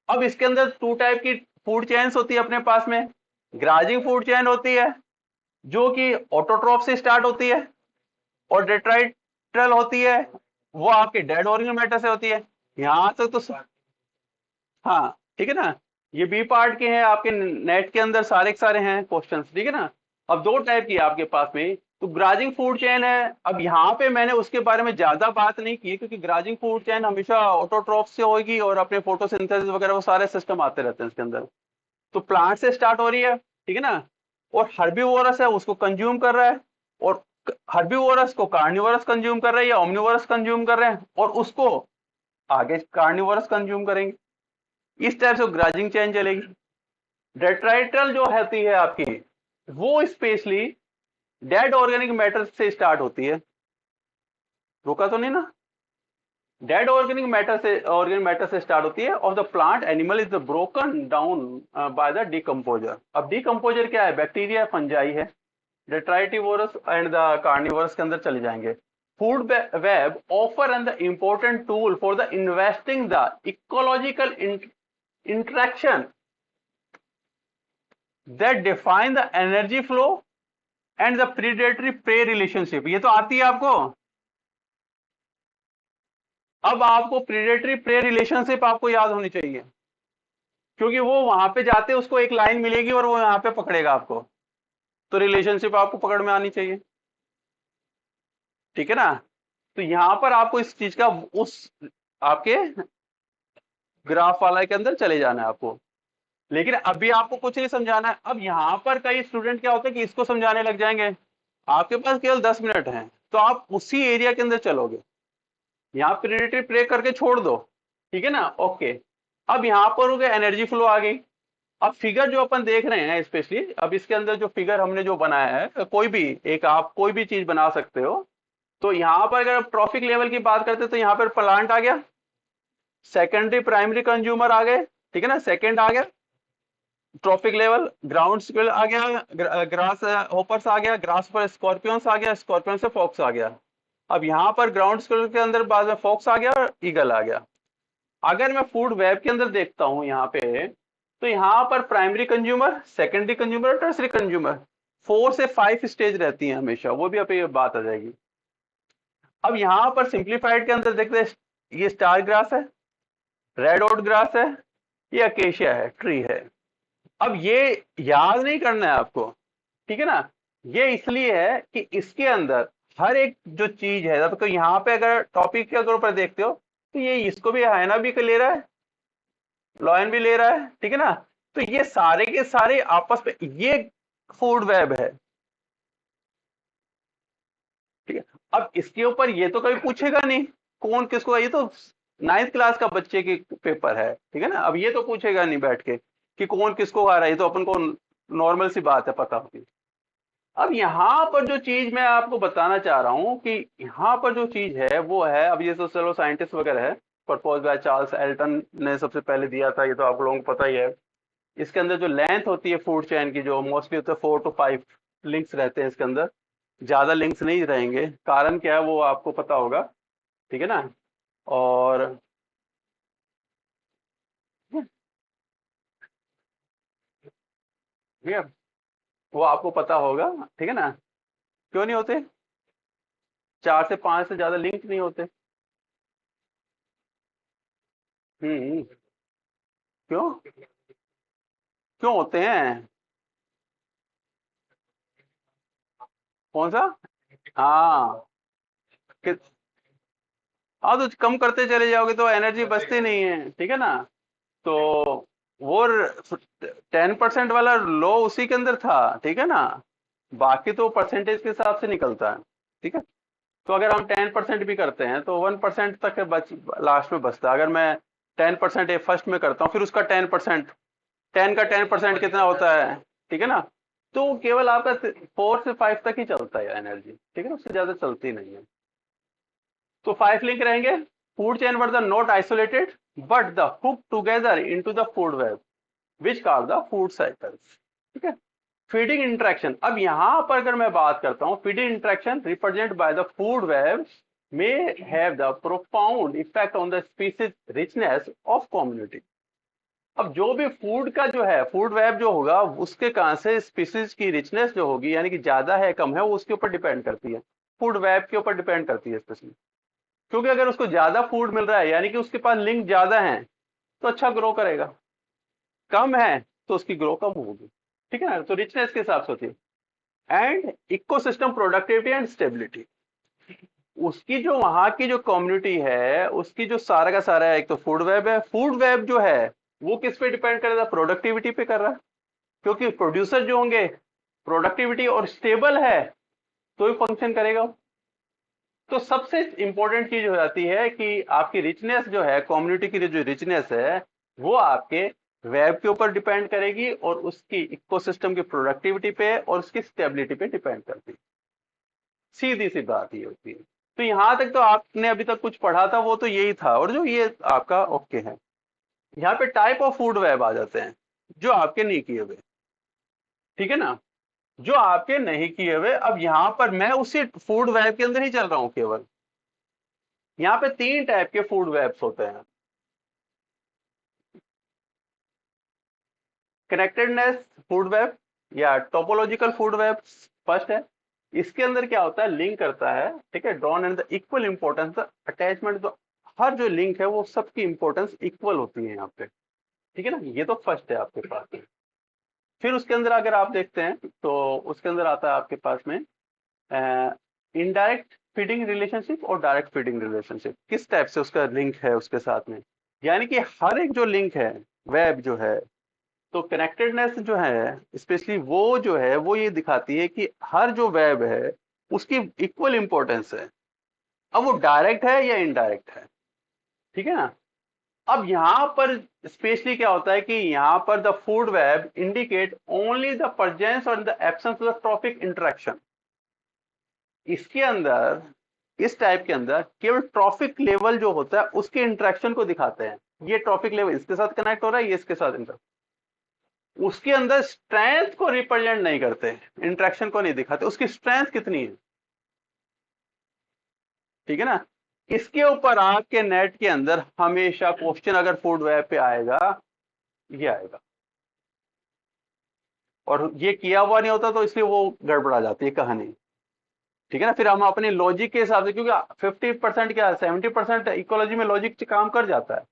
अब इसके अंदर टू टाइप की फूड चेन्स होती है अपने पास में। ग्राजिंग फूड चेन होती है जो कि ऑटोट्रॉफ से स्टार्ट होती है, और डेट्राइटल होती है वो आपके डेड ऑर्गेनिक मैटर से होती है। यहां तक तो हाँ, ठीक है ना। ये बी पार्ट के हैं आपके, नेट के अंदर सारे के सारे हैं क्वेश्चंस, ठीक है ना। अब दो टाइप की है आपके पास में, तो ग्राजिंग फूड चेन है। अब यहाँ पे मैंने उसके बारे में ज्यादा बात नहीं की, क्योंकि ग्राजिंग फूड चेन हमेशा ऑटोट्रॉफ से होगी और अपने फोटोसिंथेसिस वगैरह वो सारे सिस्टम आते रहते हैं इसके अंदर। तो प्लांट से स्टार्ट हो रही है, ठीक है ना, और हर्बीवोरस है उसको कंज्यूम कर रहा है, और हर्बीवोरस को कार्निवोरस कंज्यूम कर रहा है या ओमनिवोरस कंज्यूम कर रहे हैं, और उसको आगे कार्निवोरस कंज्यूम करेंगे। इस टाइप से ग्राजिंग चेन चलेगी। डेट्राइटल जो होती है आपकी, वो स्पेशली डेड ऑर्गेनिक मैटर से स्टार्ट होती है। रुका तो नहीं ना। डेड ऑर्गेनिक मैटर से स्टार्ट होती है, और the plant animal is the broken down by the decomposer. अब डिकम्पोजर क्या है, बैक्टीरिया फंजाई है। डेट्राइटिवोरस एंड द कार्निवोरस के अंदर चले जाएंगे। Food web offer and the important tool for the investing the ecological interaction that define the energy flow and the predatory prey relationship। ये तो आती है आपको। अब आपको प्रेडेटरी प्रे रिलेशनशिप आपको याद होनी चाहिए, क्योंकि वो वहां पे जाते उसको एक लाइन मिलेगी और वो यहाँ पे पकड़ेगा आपको, तो रिलेशनशिप आपको पकड़ में आनी चाहिए, ठीक है ना। तो यहां पर आपको इस चीज का उस आपके ग्राफ वाला के अंदर चले जाना है आपको। लेकिन अभी आपको कुछ नहीं समझाना है। अब यहाँ पर कई स्टूडेंट क्या होते हैं कि इसको समझाने लग जाएंगे, आपके पास केवल 10 मिनट हैं, तो आप उसी एरिया के अंदर चलोगे। यहाँ प्रेडेटरी प्रे करके छोड़ दो, ठीक है ना, ओके। अब यहाँ पर हो गया एनर्जी फ्लो आ गई। अब फिगर जो अपन देख रहे हैं स्पेशली, अब इसके अंदर जो फिगर हमने जो बनाया है, कोई भी एक आप कोई भी चीज बना सकते हो। तो यहाँ पर अगर ट्रॉफिक लेवल की बात करते हैं तो यहाँ पर प्लांट आ गया, सेकेंडरी प्राइमरी कंज्यूमर आ गए, ठीक है ना, सेकेंड आ गया ट्रॉफिक लेवल, ग्राउंड स्क्विल आ गया, ग्रास होपर्स आ गया, ग्रास पर स्कॉर्पियंस आ गया, स्कॉर्पियन से फॉक्स आ गया। अब यहाँ पर ग्राउंड स्क्विल के अंदर बाद में फॉक्स आ गया और ईगल आ गया। अगर मैं फूड वेब के अंदर देखता हूँ यहाँ पे, तो यहाँ पर primary consumer, secondary consumer, tertiary consumer, 4 से 5 स्टेज रहती है हमेशा, वो भी अब ये बात आ जाएगी। अब यहाँ पर सिंप्लीफाइड के अंदर देखते हैं, ये स्टार ग्रास है, रेड आउट ग्रास है, ये अकेशिया है, ट्री है। अब ये याद नहीं करना है आपको, ठीक है ना। ये इसलिए है कि इसके अंदर हर एक जो चीज है, तो यहाँ पे अगर टॉपिक के तौर पर देखते हो तो ये इसको भी हाइना भी ले रहा है, लॉयन भी ले रहा है, ठीक है ना। तो ये सारे के सारे आपस में ये फूड वेब है, ठीक है। अब इसके ऊपर ये तो कभी पूछेगा नहीं कौन किसको, ये तो 9th क्लास का बच्चे की पेपर है, ठीक है ना। अब ये तो पूछेगा नहीं बैठ के कि कौन किसको आ रहा है, ये तो अपन को नॉर्मल सी बात है, पता होगी। अब यहाँ पर जो चीज मैं आपको बताना चाह रहा हूँ कि यहाँ पर जो चीज है वो है, अब ये तो चलो साइंटिस्ट वगैरह है, प्रपोज बाय चार्ल्स एल्टन ने सबसे पहले दिया था, ये तो आप लोगों को पता ही है। इसके अंदर जो लेंथ होती है फूड चेन की, जो मोस्टली होता है 4 to 5 लिंक्स रहते हैं इसके अंदर, ज्यादा लिंक्स नहीं रहेंगे। कारण क्या है वो आपको पता होगा, ठीक है ना। और ठीक है, वो आपको पता होगा, ठीक है ना। क्यों नहीं होते? 4 से 5 से ज्यादा लिंक नहीं होते। हम्म। क्यों? क्यों होते हैं? कौन सा? हाँ। कि हाँ, तो कम करते चले जाओगे तो एनर्जी बचती नहीं है, ठीक है ना। तो वो 10% वाला लो उसी के अंदर था, ठीक है ना। बाकी तो परसेंटेज के हिसाब से निकलता है, ठीक है। तो अगर हम 10% भी करते हैं तो 1% तक बच लास्ट में बचता है। अगर मैं 10% फर्स्ट में करता हूँ, फिर उसका 10%, 10 का 10% कितना होता है, ठीक है ना। तो केवल आपका 4 से 5 तक ही चलता है एनर्जी, ठीक है ना, उससे ज्यादा चलती नहीं है। तो 5 लिंक रहेंगे। Food chain were the not isolated but the hook together into the food web which called the food cycles, ठीक है। फीडिंग इंटरेक्शन, अब यहां पर अगर मैं बात करता हूं, feeding interaction represent by the food web may have the profound effect on the species richness of community। अब जो भी फूड का जो है, फूड वेब जो होगा, उसके कहां से स्पीसीज की रिचनेस जो होगी, यानी कि ज्यादा है कम है, वो उसके ऊपर डिपेंड करती है, फूड वेब के ऊपर डिपेंड करती है स्पेशली। क्योंकि अगर उसको ज्यादा फूड मिल रहा है, यानी कि उसके पास लिंक ज्यादा है, तो अच्छा ग्रो करेगा। कम है तो उसकी ग्रो कम होगी, ठीक है ना। तो रिचनेस के हिसाब से होती है। And ecosystem productivity and stability, उसकी जो वहां की जो कम्युनिटी है, उसकी जो सारा का सारा है, एक तो फूड वेब है, फूड वेब जो है वो किस पे डिपेंड कर रहा है? प्रोडक्टिविटी पे कर रहा है। क्योंकि प्रोड्यूसर जो होंगे, प्रोडक्टिविटी और स्टेबल है तो ही फंक्शन करेगा। तो सबसे इंपॉर्टेंट चीज हो जाती है कि आपकी रिचनेस जो है, कम्युनिटी की जो रिचनेस है, वो आपके वेब के ऊपर डिपेंड करेगी और उसकी इकोसिस्टम की प्रोडक्टिविटी पे और उसकी स्टेबिलिटी पे डिपेंड करती है। सीधी सी बात ये होती है। तो यहां तक तो आपने अभी तक कुछ पढ़ा था वो तो यही था, और जो ये आपका ओके है। यहाँ पे टाइप ऑफ फूड वेब आ जाते हैं जो आपके नहीं किए हुए, ठीक है ना। जो आपके नहीं किए हुए, अब यहां पर मैं उसी फूड वेब के अंदर ही चल रहा हूं केवल। यहाँ पे 3 टाइप के फूड वेब्स होते हैं। कनेक्टेडनेस फूड वेब या टोपोलॉजिकल फूड वेब फर्स्ट है। इसके अंदर क्या होता है? लिंक करता है, ठीक है। Drawn and the equal importance attachment, तो हर जो लिंक है वो सबकी इंपॉर्टेंस इक्वल होती है यहाँ पे, ठीक है ना। ये तो फर्स्ट है आपके पास। फिर उसके अंदर अगर आप देखते हैं तो उसके अंदर आता है आपके पास में इनडायरेक्ट फीडिंग रिलेशनशिप और डायरेक्ट फीडिंग रिलेशनशिप, किस टाइप से उसका लिंक है उसके साथ में। यानी कि हर एक जो लिंक है, वेब जो है, तो कनेक्टेडनेस जो है स्पेशली वो जो है वो ये दिखाती है कि हर जो वेब है उसकी इक्वल इंपॉर्टेंस है। अब वो डायरेक्ट है या इनडायरेक्ट है, ठीक है ना। अब यहां पर स्पेशली क्या होता है कि यहां पर the food web indicate only the presence or the absence of the trophic interaction. इसके अंदर, इस टाइप के अंदर केवल ट्रॉफिक लेवल जो होता है उसके इंटरेक्शन को दिखाते हैं। ये ट्रॉफिक लेवल इसके साथ कनेक्ट हो रहा है, ये इसके साथ इंटर, उसके अंदर स्ट्रेंथ को रिप्रेजेंट नहीं करते, इंटरेक्शन को नहीं दिखाते, उसकी स्ट्रेंथ कितनी है, ठीक है ना। इसके ऊपर आपके नेट के अंदर हमेशा क्वेश्चन अगर फूड वेब पे आएगा, ये आएगा। और ये किया हुआ नहीं होता तो इसलिए वो गड़बड़ा जाती है कहानी, ठीक है ना। फिर हम अपने लॉजिक के हिसाब से, क्योंकि 50% क्या 70% इकोलॉजी में लॉजिक काम कर जाता है,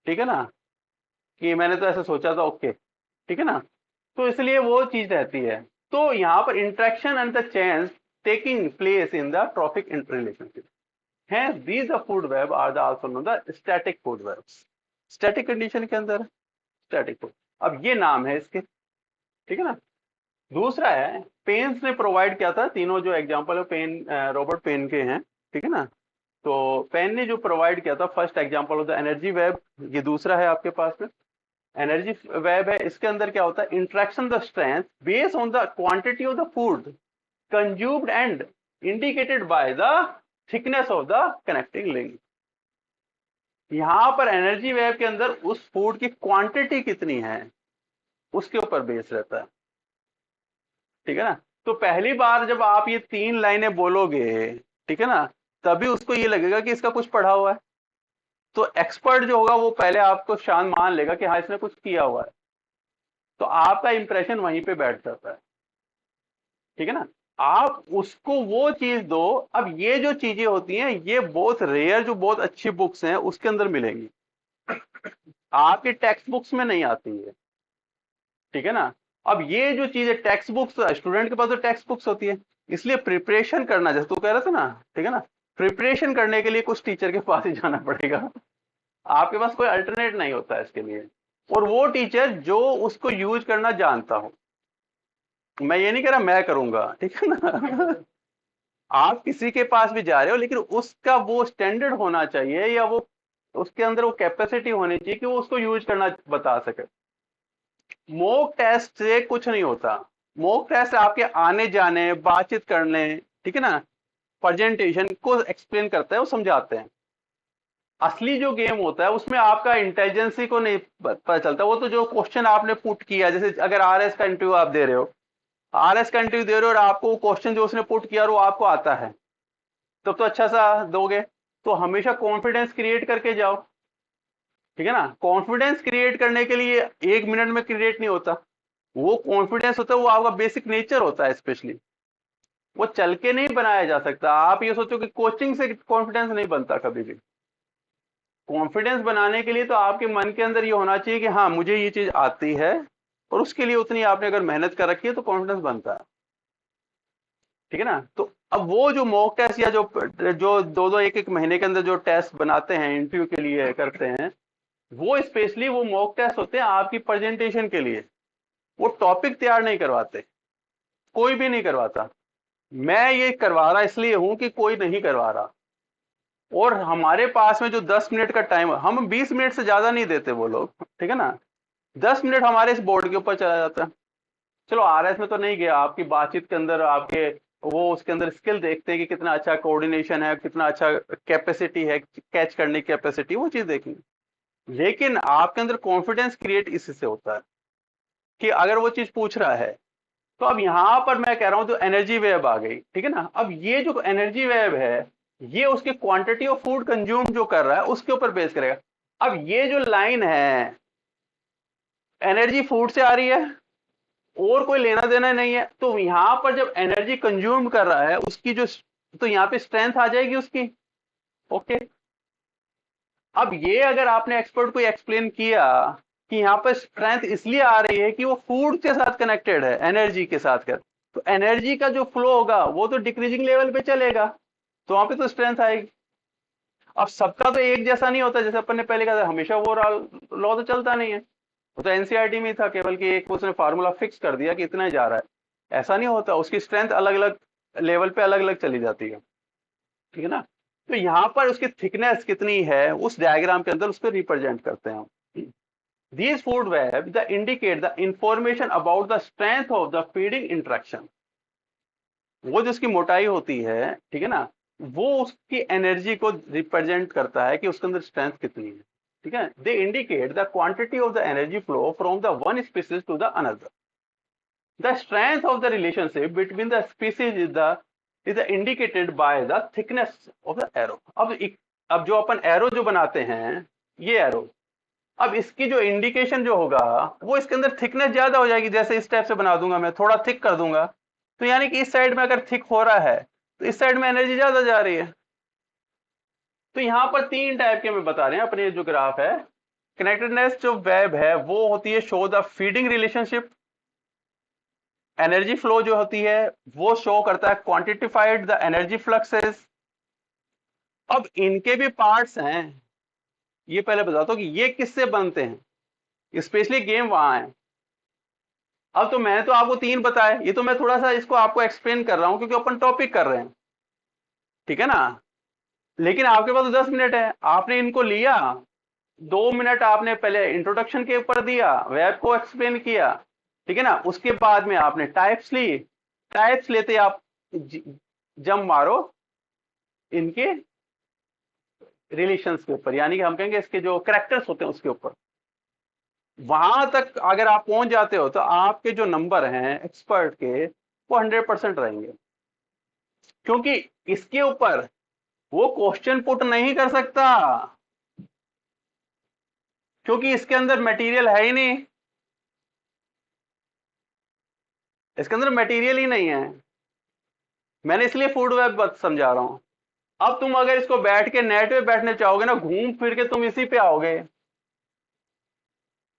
ठीक है ना, कि मैंने तो ऐसा सोचा था, ओके, ठीक है ना। तो इसलिए वो चीज रहती है। तो यहाँ पर interaction and the change taking place in the trophic relationship, hence these the food web are the also known the static food webs। Static condition के अंदर स्टैटिक फूड, अब ये नाम है इसके, ठीक है ना। दूसरा है पेन्स ने प्रोवाइड किया था, तीनों जो एग्जांपल है पेन, रॉबर्ट पेन के हैं, ठीक है ना। तो पेन ने जो प्रोवाइड किया था first example of the energy web, ये दूसरा है आपके पास में एनर्जी वेब है। इसके अंदर क्या होता है? Interaction the strength based on the quantity of the food consumed and indicated by the thickness of the connecting link. यहां पर एनर्जी वेब के अंदर उस फूड की क्वांटिटी कितनी है उसके ऊपर बेस रहता है, ठीक है ना। तो पहली बार जब आप ये 3 लाइनें बोलोगे, ठीक है ना, तभी उसको ये लगेगा कि इसका कुछ पढ़ा हुआ है। तो एक्सपर्ट जो होगा वो पहले आपको शान मान लेगा कि हाँ इसने कुछ किया हुआ है, तो आपका इंप्रेशन वहीं पे बैठ जाता है। ठीक है ना, आप उसको वो चीज दो। अब ये जो चीजें होती हैं ये बहुत रेयर, जो बहुत अच्छी बुक्स हैं उसके अंदर मिलेंगी, आपके टेक्स्ट बुक्स में नहीं आती है। ठीक है ना, अब ये जो चीजें टेक्स्ट बुक्स, स्टूडेंट के पास तो टेक्स्ट बुक्स होती है, इसलिए प्रिपरेशन करना, जैसे तू कह रहा था ना, ठीक है ना, प्रिपरेशन करने के लिए कुछ टीचर के पास ही जाना पड़ेगा। आपके पास कोई अल्टरनेट नहीं होता है इसके लिए, और वो टीचर जो उसको यूज करना जानता हो। मैं ये नहीं कह रहा मैं करूंगा, ठीक है ना। आप किसी के पास भी जा रहे हो, लेकिन उसका वो स्टैंडर्ड होना चाहिए, या वो उसके अंदर वो कैपेसिटी होनी चाहिए कि वो उसको यूज करना बता सके। मॉक टेस्ट से कुछ नहीं होता। मॉक टेस्ट आपके आने जाने, बातचीत करने, ठीक है ना, प्रेजेंटेशन को एक्सप्लेन करता है, वो समझाते हैं। असली जो गेम होता है उसमें आपका इंटेलिजेंसी को नहीं पता चलता। वो तो जो क्वेश्चन आपने पुट किया, जैसे अगर आरएस का इंटरव्यू आप दे रहे हो, आरएस का इंटरव्यू दे रहे हो और आपको क्वेश्चन जो उसने पुट किया और वो आपको आता है, तब तो अच्छा सा दोगे। तो हमेशा कॉन्फिडेंस क्रिएट करके जाओ। ठीक है ना, कॉन्फिडेंस क्रिएट करने के लिए 1 मिनट में क्रिएट नहीं होता। वो कॉन्फिडेंस होता है, वो आपका बेसिक नेचर होता है स्पेशली, वो चल के नहीं बनाया जा सकता। आप ये सोचो कि कोचिंग से कॉन्फिडेंस नहीं बनता कभी भी। कॉन्फिडेंस बनाने के लिए तो आपके मन के अंदर ये होना चाहिए कि हाँ मुझे ये चीज आती है, और उसके लिए उतनी आपने अगर मेहनत कर रखी है तो कॉन्फिडेंस बनता है। ठीक है ना, तो अब वो जो मॉक टेस्ट या जो जो दो दो एक एक महीने के अंदर जो टेस्ट बनाते हैं इंटरव्यू के लिए करते हैं, वो स्पेशली वो मॉक टेस्ट होते हैं आपकी प्रेजेंटेशन के लिए। वो टॉपिक तैयार नहीं करवाते, कोई भी नहीं करवाता। मैं ये करवा रहा इसलिए हूं कि कोई नहीं करवा रहा। और हमारे पास में जो 10 मिनट का टाइम, हम 20 मिनट से ज्यादा नहीं देते वो लोग, ठीक है ना, 10 मिनट हमारे इस बोर्ड के ऊपर चला जाता है। चलो आरएस में तो नहीं गया, आपकी बातचीत के अंदर आपके वो उसके अंदर स्किल देखते हैं कि कितना अच्छा कोऑर्डिनेशन है, कितना अच्छा कैपेसिटी है, कैच करने की कैपेसिटी, वो चीज देखेंगे। लेकिन आपके अंदर कॉन्फिडेंस क्रिएट इसी से होता है कि अगर वो चीज पूछ रहा है। तो अब यहां पर मैं कह रहा हूं तो एनर्जी वेव आ गई। ठीक है ना, अब ये जो एनर्जी वेव है, ये उसकी क्वांटिटी ऑफ फूड कंज्यूम जो कर रहा है उसके ऊपर बेस करेगा। अब ये जो लाइन है, एनर्जी फूड से आ रही है, और कोई लेना देना नहीं है। तो यहां पर जब एनर्जी कंज्यूम कर रहा है उसकी जो, तो यहां पे स्ट्रेंथ आ जाएगी उसकी। ओके, अब ये अगर आपने एक्सपर्ट को एक्सप्लेन किया कि यहाँ पर स्ट्रेंथ इसलिए आ रही है कि वो फूड के साथ कनेक्टेड है, एनर्जी के साथ कर, तो एनर्जी का जो फ्लो होगा वो तो डिक्रीजिंग लेवल पे चलेगा, तो वहां पे तो स्ट्रेंथ आएगी। अब सबका तो एक जैसा नहीं होता, जैसे अपन ने पहले कहा था, हमेशा वो लॉ तो चलता नहीं है। वो तो एनसीईआरटी में ही था केवल कि एक उसने फार्मूला फिक्स कर दिया कि इतना ही जा रहा है। ऐसा नहीं होता, उसकी स्ट्रेंथ अलग अलग लेवल पे अलग अलग चली जाती है। ठीक है ना, तो यहाँ पर उसकी थिकनेस कितनी है उस डायग्राम के अंदर उसको रिप्रेजेंट करते हैं हम। These food webs that indicate the information about the strength of the feeding interaction। वो जिसकी मोटाई होती है, ठीक है ना, वो उसकी एनर्जी को रिप्रेजेंट करता है कि उसके अंदर स्ट्रेंथ कितनी है। ठीक है, they indicate the quantity of the energy flow from the one species to the another. The strength of the relationship between the species is indicated by the thickness of the arrow. अब जो अपन arrow जो बनाते हैं, ये arrow, अब इसकी जो indication जो होगा वो इसके अंदर थिकनेस ज्यादा हो जाएगी। जैसे इस टाइप से बना दूंगा, मैं थोड़ा थिक कर दूंगा, तो यानी कि इस साइड में अगर थिक हो रहा है तो इस साइड में एनर्जी ज्यादा जा रही है। तो यहां पर 3 टाइप के मैं बता रहे हैं अपने जो ग्राफ है। कनेक्टेडनेस जो वेब है वो होती है show the feeding relationship. Energy flow जो होती है वो शो करता है क्वांटिफाइड द एनर्जी फ्लक्सेस। अब इनके भी पार्ट्स हैं, ये पहले बताता हूं कि ये किससे बनते हैं, स्पेशली गेम वहां है। अब तो मैंने तो आपको 3 बताए, ये तो मैं थोड़ा सा इसको आपको एक्सप्लेन कर रहा हूं क्योंकि अपन टॉपिक कर रहे हैं। ठीक है ना, लेकिन आपके पास तो 10 मिनट है, आपने इनको लिया, 2 मिनट आपने पहले इंट्रोडक्शन के ऊपर दिया, वेब को एक्सप्लेन किया, ठीक है ना, उसके बाद में आपने टाइप्स ली। टाइप्स लेते आप जम मारो इनके रिलेशंस के ऊपर, यानी कि हम कहेंगे इसके जो करेक्टर्स होते हैं उसके ऊपर। वहां तक अगर आप पहुंच जाते हो तो आपके जो नंबर हैं एक्सपर्ट के, वो 100% रहेंगे, क्योंकि इसके ऊपर वो क्वेश्चन पुट नहीं कर सकता, क्योंकि इसके अंदर मटेरियल है ही नहीं, इसके अंदर मटेरियल ही नहीं है। मैंने इसलिए फूड वेब समझा रहा हूं। अब तुम अगर इसको बैठ के नेट पे बैठने चाहोगे ना, घूम फिर के तुम इसी पे आओगे,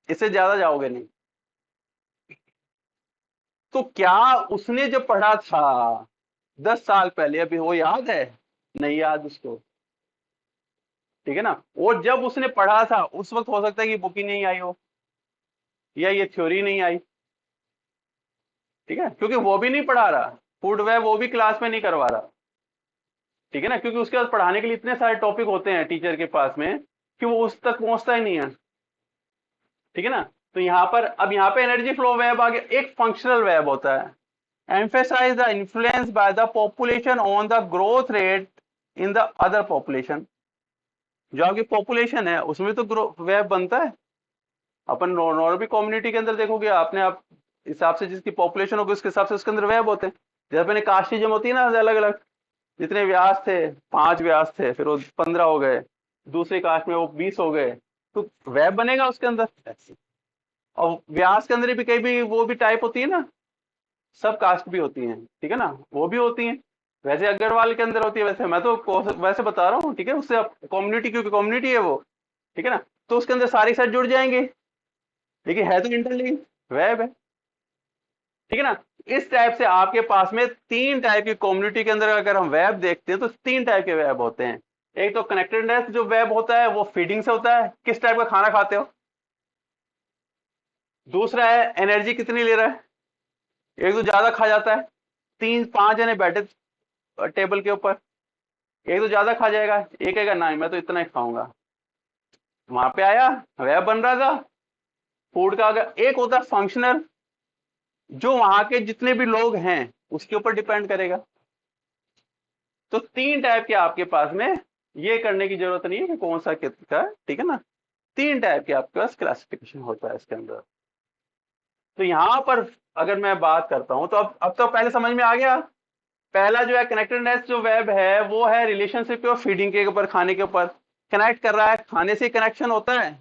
इससे ज्यादा जाओगे नहीं। तो क्या उसने जो पढ़ा था 10 साल पहले, अभी वो याद है? नहीं याद उसको, ठीक है ना। और जब उसने पढ़ा था उस वक्त हो सकता है कि बुक ही नहीं आई हो, या ये थ्योरी नहीं आई, ठीक है, क्योंकि वो भी नहीं पढ़ा रहा फूड वेब, वो भी क्लास में नहीं करवा रहा, ठीक है ना, क्योंकि उसके पास पढ़ाने के लिए इतने सारे टॉपिक होते हैं टीचर के पास में कि वो उस तक पहुंचता ही नहीं है, ठीक है ना। तो यहाँ पर, अब यहाँ पे एनर्जी फ्लो वेब आ गया, एक फंक्शनल वेब होता है। Emphasise the influence by the population on the growth rate in the other population. जो आपकी पॉपुलेशन है उसमें तो ग्रो वेब बनता है। अपन नॉर्मल कम्युनिटी के अंदर देखोगे आपने, आप हिसाब से जिसकी पॉपुलेशन होगी उसके हिसाब से उसके अंदर वेब होते हैं। जैसे अपने कास्टिज्म होती है ना, अलग अलग, जितने व्यास थे, 5 व्यास थे, फिर वो 15 हो गए, दूसरी कास्ट में वो 20 हो गए, तो वेब बनेगा उसके अंदर। और व्यास के अंदर भी कई भी वो भी टाइप होती है ना, सब कास्ट भी होती हैं, ठीक है ना, वो भी होती हैं। वैसे अग्रवाल के अंदर होती है, वैसे मैं तो वैसे बता रहा हूँ, ठीक है, उससे कम्युनिटी, क्योंकि कम्युनिटी है वो, ठीक है ना, तो उसके अंदर सारी साइड जुड़ जाएंगे, लेकिन है तो इंटरलिंक वेब है, ठीक है ना। इस टाइप से आपके पास में 3 टाइप की कम्युनिटी के अंदर अगर हम वेब देखते हैं तो 3 टाइप के वेब होते हैं। एक तो कनेक्टेडनेस जो वेब होता है वो फीडिंग से होता है, किस टाइप का खाना खाते हो। दूसरा है एनर्जी कितनी ले रहा है, एक तो ज्यादा खा जाता है, 3-5 जने बैठे टेबल के ऊपर, एक तो ज्यादा खा जाएगा, एक कहेगा नहीं मैं तो इतना ही खाऊंगा। वहां पे आया, वेब बन रहा था फूड का। अगर एक होता है फंक्शनल, जो वहां के जितने भी लोग हैं उसके ऊपर डिपेंड करेगा। तो 3 टाइप के आपके पास में, ये करने की जरूरत नहीं है कि कौन सा किसका है, ठीक है ना। 3 टाइप के आपके पास क्लासिफिकेशन होता है इसके अंदर। तो यहां पर अगर मैं बात करता हूं तो अब तो पहले समझ में आ गया। पहला जो है कनेक्टेडनेस जो वेब है वो है रिलेशनशिप और फीडिंग के ऊपर, खाने के ऊपर कनेक्ट कर रहा है, खाने से कनेक्शन होता है,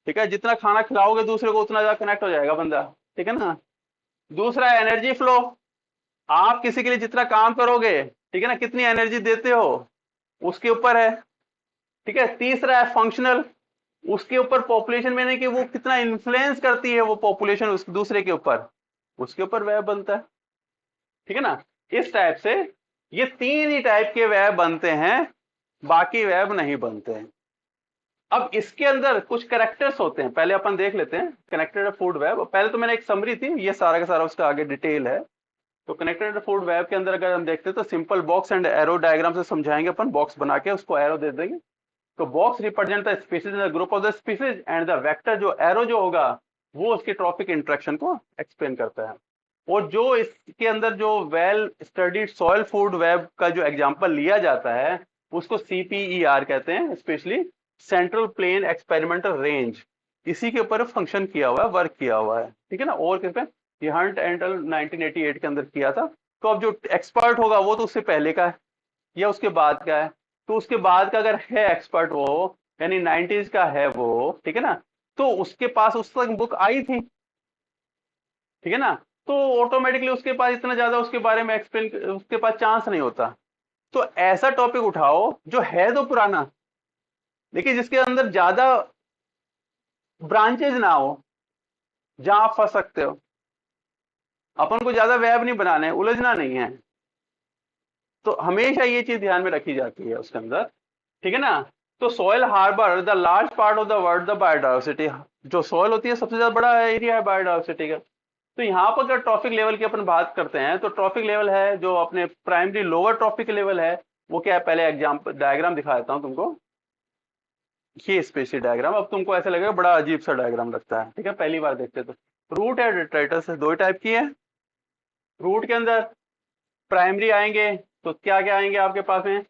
ठीक है, जितना खाना खिलाओगे दूसरे को उतना ज्यादा कनेक्ट हो जाएगा बंदा, ठीक है ना। दूसरा है एनर्जी फ्लो, आप किसी के लिए जितना काम करोगे, ठीक है ना, कितनी एनर्जी देते हो उसके ऊपर है, ठीक है। तीसरा है फंक्शनल, उसके ऊपर पॉपुलेशन में नहीं कि वो कितना इन्फ्लुएंस करती है वो पॉपुलेशन उस दूसरे के ऊपर, उसके ऊपर वेब बनता है, ठीक है ना। इस टाइप से ये 3 ही टाइप के वेब बनते हैं, बाकी वेब नहीं बनते हैं। अब इसके अंदर कुछ करेक्टर्स होते हैं, पहले अपन देख लेते हैं कनेक्टेड फूड वेब। पहले तो मैंने एक समरी थी, ये सारा का सारा उसका आगे डिटेल है। तो कनेक्टेड फूड वेब के अंदर अगर हम देखते हैं तो simple box and arrow diagram से समझाएंगे अपन, बॉक्स बना के उसको एरो दे देंगे। तो box represent the species in the group of the species, and the vector जो एरो जो होगा वो उसके ट्रॉफिक इंटरेक्शन को एक्सप्लेन करता है। और जो इसके अंदर जो well studied soil food web का जो एग्जांपल लिया जाता है उसको CPER कहते हैं, specially central plain experimental range. इसी के ऊपर फंक्शन किया हुआ है, वर्क किया हुआ है, ठीक है ना। और किस पे, ये हंट एंटल 1988 के अंदर किया था। तो अब जो एक्सपर्ट होगा वो तो उससे पहले का है या उसके बाद का है। तो उसके बाद का अगर है एक्सपर्ट वो, यानी 90s का है वो, ठीक है ना, तो उसके पास उस तक बुक आई थी, ठीक है ना। तो ऑटोमेटिकली उसके पास इतना ज्यादा उसके बारे में एक्सप्लेन, उसके पास चांस नहीं होता। तो ऐसा टॉपिक उठाओ जो है तो पुराना, लेकिन जिसके अंदर ज्यादा ब्रांचेज ना हो, जहां आप फंस सकते हो। अपन को ज्यादा वेब नहीं बनाने हैं, उलझना नहीं है। तो हमेशा ये चीज ध्यान में रखी जाती है उसके अंदर, ठीक है ना। तो soil harbour the large part of the world the biodiversity, जो सॉइल होती है सबसे ज्यादा बड़ा एरिया है बायोडाइवर्सिटी का। तो यहाँ पर अगर ट्रॉफिक लेवल की अपन बात करते हैं तो ट्रॉफिक लेवल है जो अपने प्राइमरी लोअर ट्रॉफिक लेवल है, वो क्या है, पहले एग्जाम्पल डायग्राम दिखा देता हूँ तुमको। ये स्पेशल डायग्राम, अब तुमको ऐसा लगेगा बड़ा अजीब सा डायग्राम लगता है, ठीक है, पहली बार देखते तो। रूट है डिट्राइटस है, 2 टाइप की है। रूट के अंदर प्राइमरी आएंगे तो क्या क्या आएंगे आपके पास में,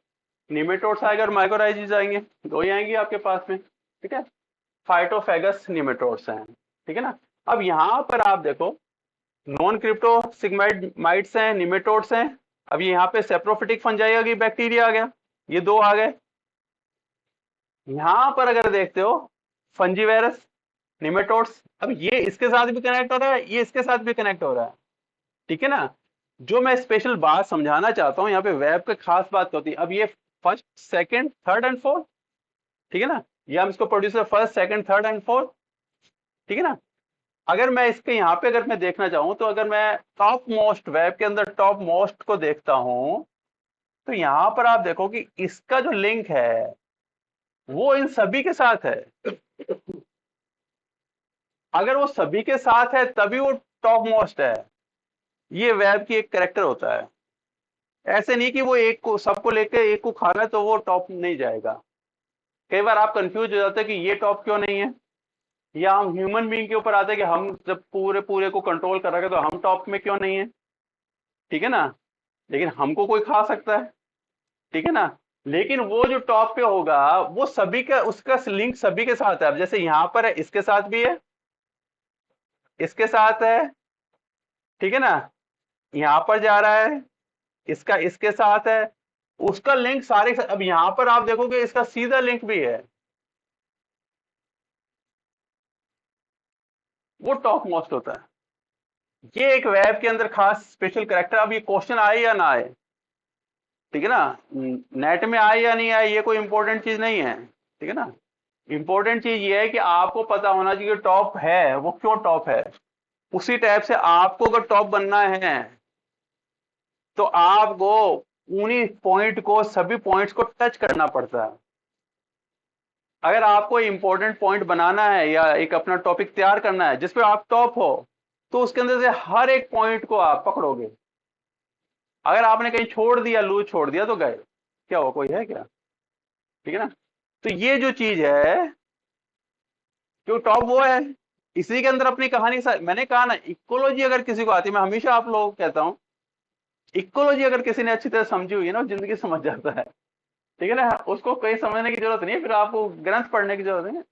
निमेटोड्स आएगा और माइक्रोराइजिस आएंगे, 2 ही आएंगे आपके पास में, ठीक है। फाइटोफेगस निमेटोड्स हैं, ठीक है ना। अब यहाँ पर आप देखो नॉन क्रिप्टो सिग्माइड्स हैं, निमेटोड्स हैं। अब यहाँ पे सेप्रोफिटिक फंजाई आ गई, बैक्टीरिया आ गया, ये दो आ गए। यहां पर अगर देखते हो फंजीवायरस, निमेटोड्स, अब ये इसके साथ भी कनेक्ट हो रहा है, ये इसके साथ भी कनेक्ट हो रहा है। ठीक है ना। जो मैं स्पेशल बात समझाना चाहता हूं यहाँ पे वेब पे खास बात होती है। अब ये first second third and fourth, ठीक है ना, ये हम इसको producer first second third and fourth, ठीक है ना। अगर मैं इसके यहाँ पे अगर मैं देखना चाहूँ तो अगर मैं टॉप मोस्ट वेब के अंदर टॉप मोस्ट को देखता हूं तो यहाँ पर आप देखो कि इसका जो लिंक है वो इन सभी के साथ है। अगर वो सभी के साथ है तभी वो टॉप मोस्ट है। ये वेब की एक करेक्टर होता है। ऐसे नहीं कि वो एक को सबको लेके एक को खा रहा है तो वो टॉप नहीं जाएगा। कई बार आप कंफ्यूज हो जाते हैं कि ये टॉप क्यों नहीं है, या हम ह्यूमन बीइंग के ऊपर आते हैं कि हम जब पूरे पूरे को कंट्रोल कर रहे हैं तो हम टॉप में क्यों नहीं है। ठीक है ना। लेकिन हमको कोई खा सकता है। ठीक है ना। लेकिन वो जो टॉप पे होगा वो सभी का, उसका लिंक सभी के साथ है। अब जैसे यहां पर है, इसके साथ भी है, इसके साथ है, ठीक है ना, यहां पर जा रहा है, इसका इसके साथ है, उसका लिंक सारे। अब यहां पर आप देखोगे इसका सीधा लिंक भी है, वो टॉप मोस्ट होता है। ये एक वेब के अंदर खास स्पेशल करेक्टर। अब ये क्वेश्चन आए या ना आए, ठीक है ना, नेट में आए या नहीं आए, ये कोई इंपॉर्टेंट चीज नहीं है। ठीक है ना। इंपॉर्टेंट चीज ये है कि आपको पता होना चाहिए टॉप है वो क्यों टॉप है। उसी टाइप से आपको अगर टॉप बनना है तो आपको उन्हीं पॉइंट को, सभी पॉइंट्स को टच करना पड़ता है। अगर आपको इंपॉर्टेंट पॉइंट बनाना है या एक अपना टॉपिक तैयार करना है जिसपे आप टॉप हो तो उसके अंदर से हर एक पॉइंट को आप पकड़ोगे। अगर आपने कहीं छोड़ दिया, लूज छोड़ दिया तो गए, क्या हुआ, कोई है क्या। ठीक है ना। तो ये जो चीज है, जो टॉप वो है, इसी के अंदर अपनी कहानी मैंने कहा ना, इकोलॉजी अगर किसी को आती है, मैं हमेशा आप लोगों को कहता हूं, इकोलॉजी अगर किसी ने अच्छी तरह समझी हुई है ना, वो जिंदगी समझ जाता है। ठीक है ना। उसको कहीं समझने की जरूरत नहीं है, फिर आपको ग्रंथ पढ़ने की जरूरत नहीं है।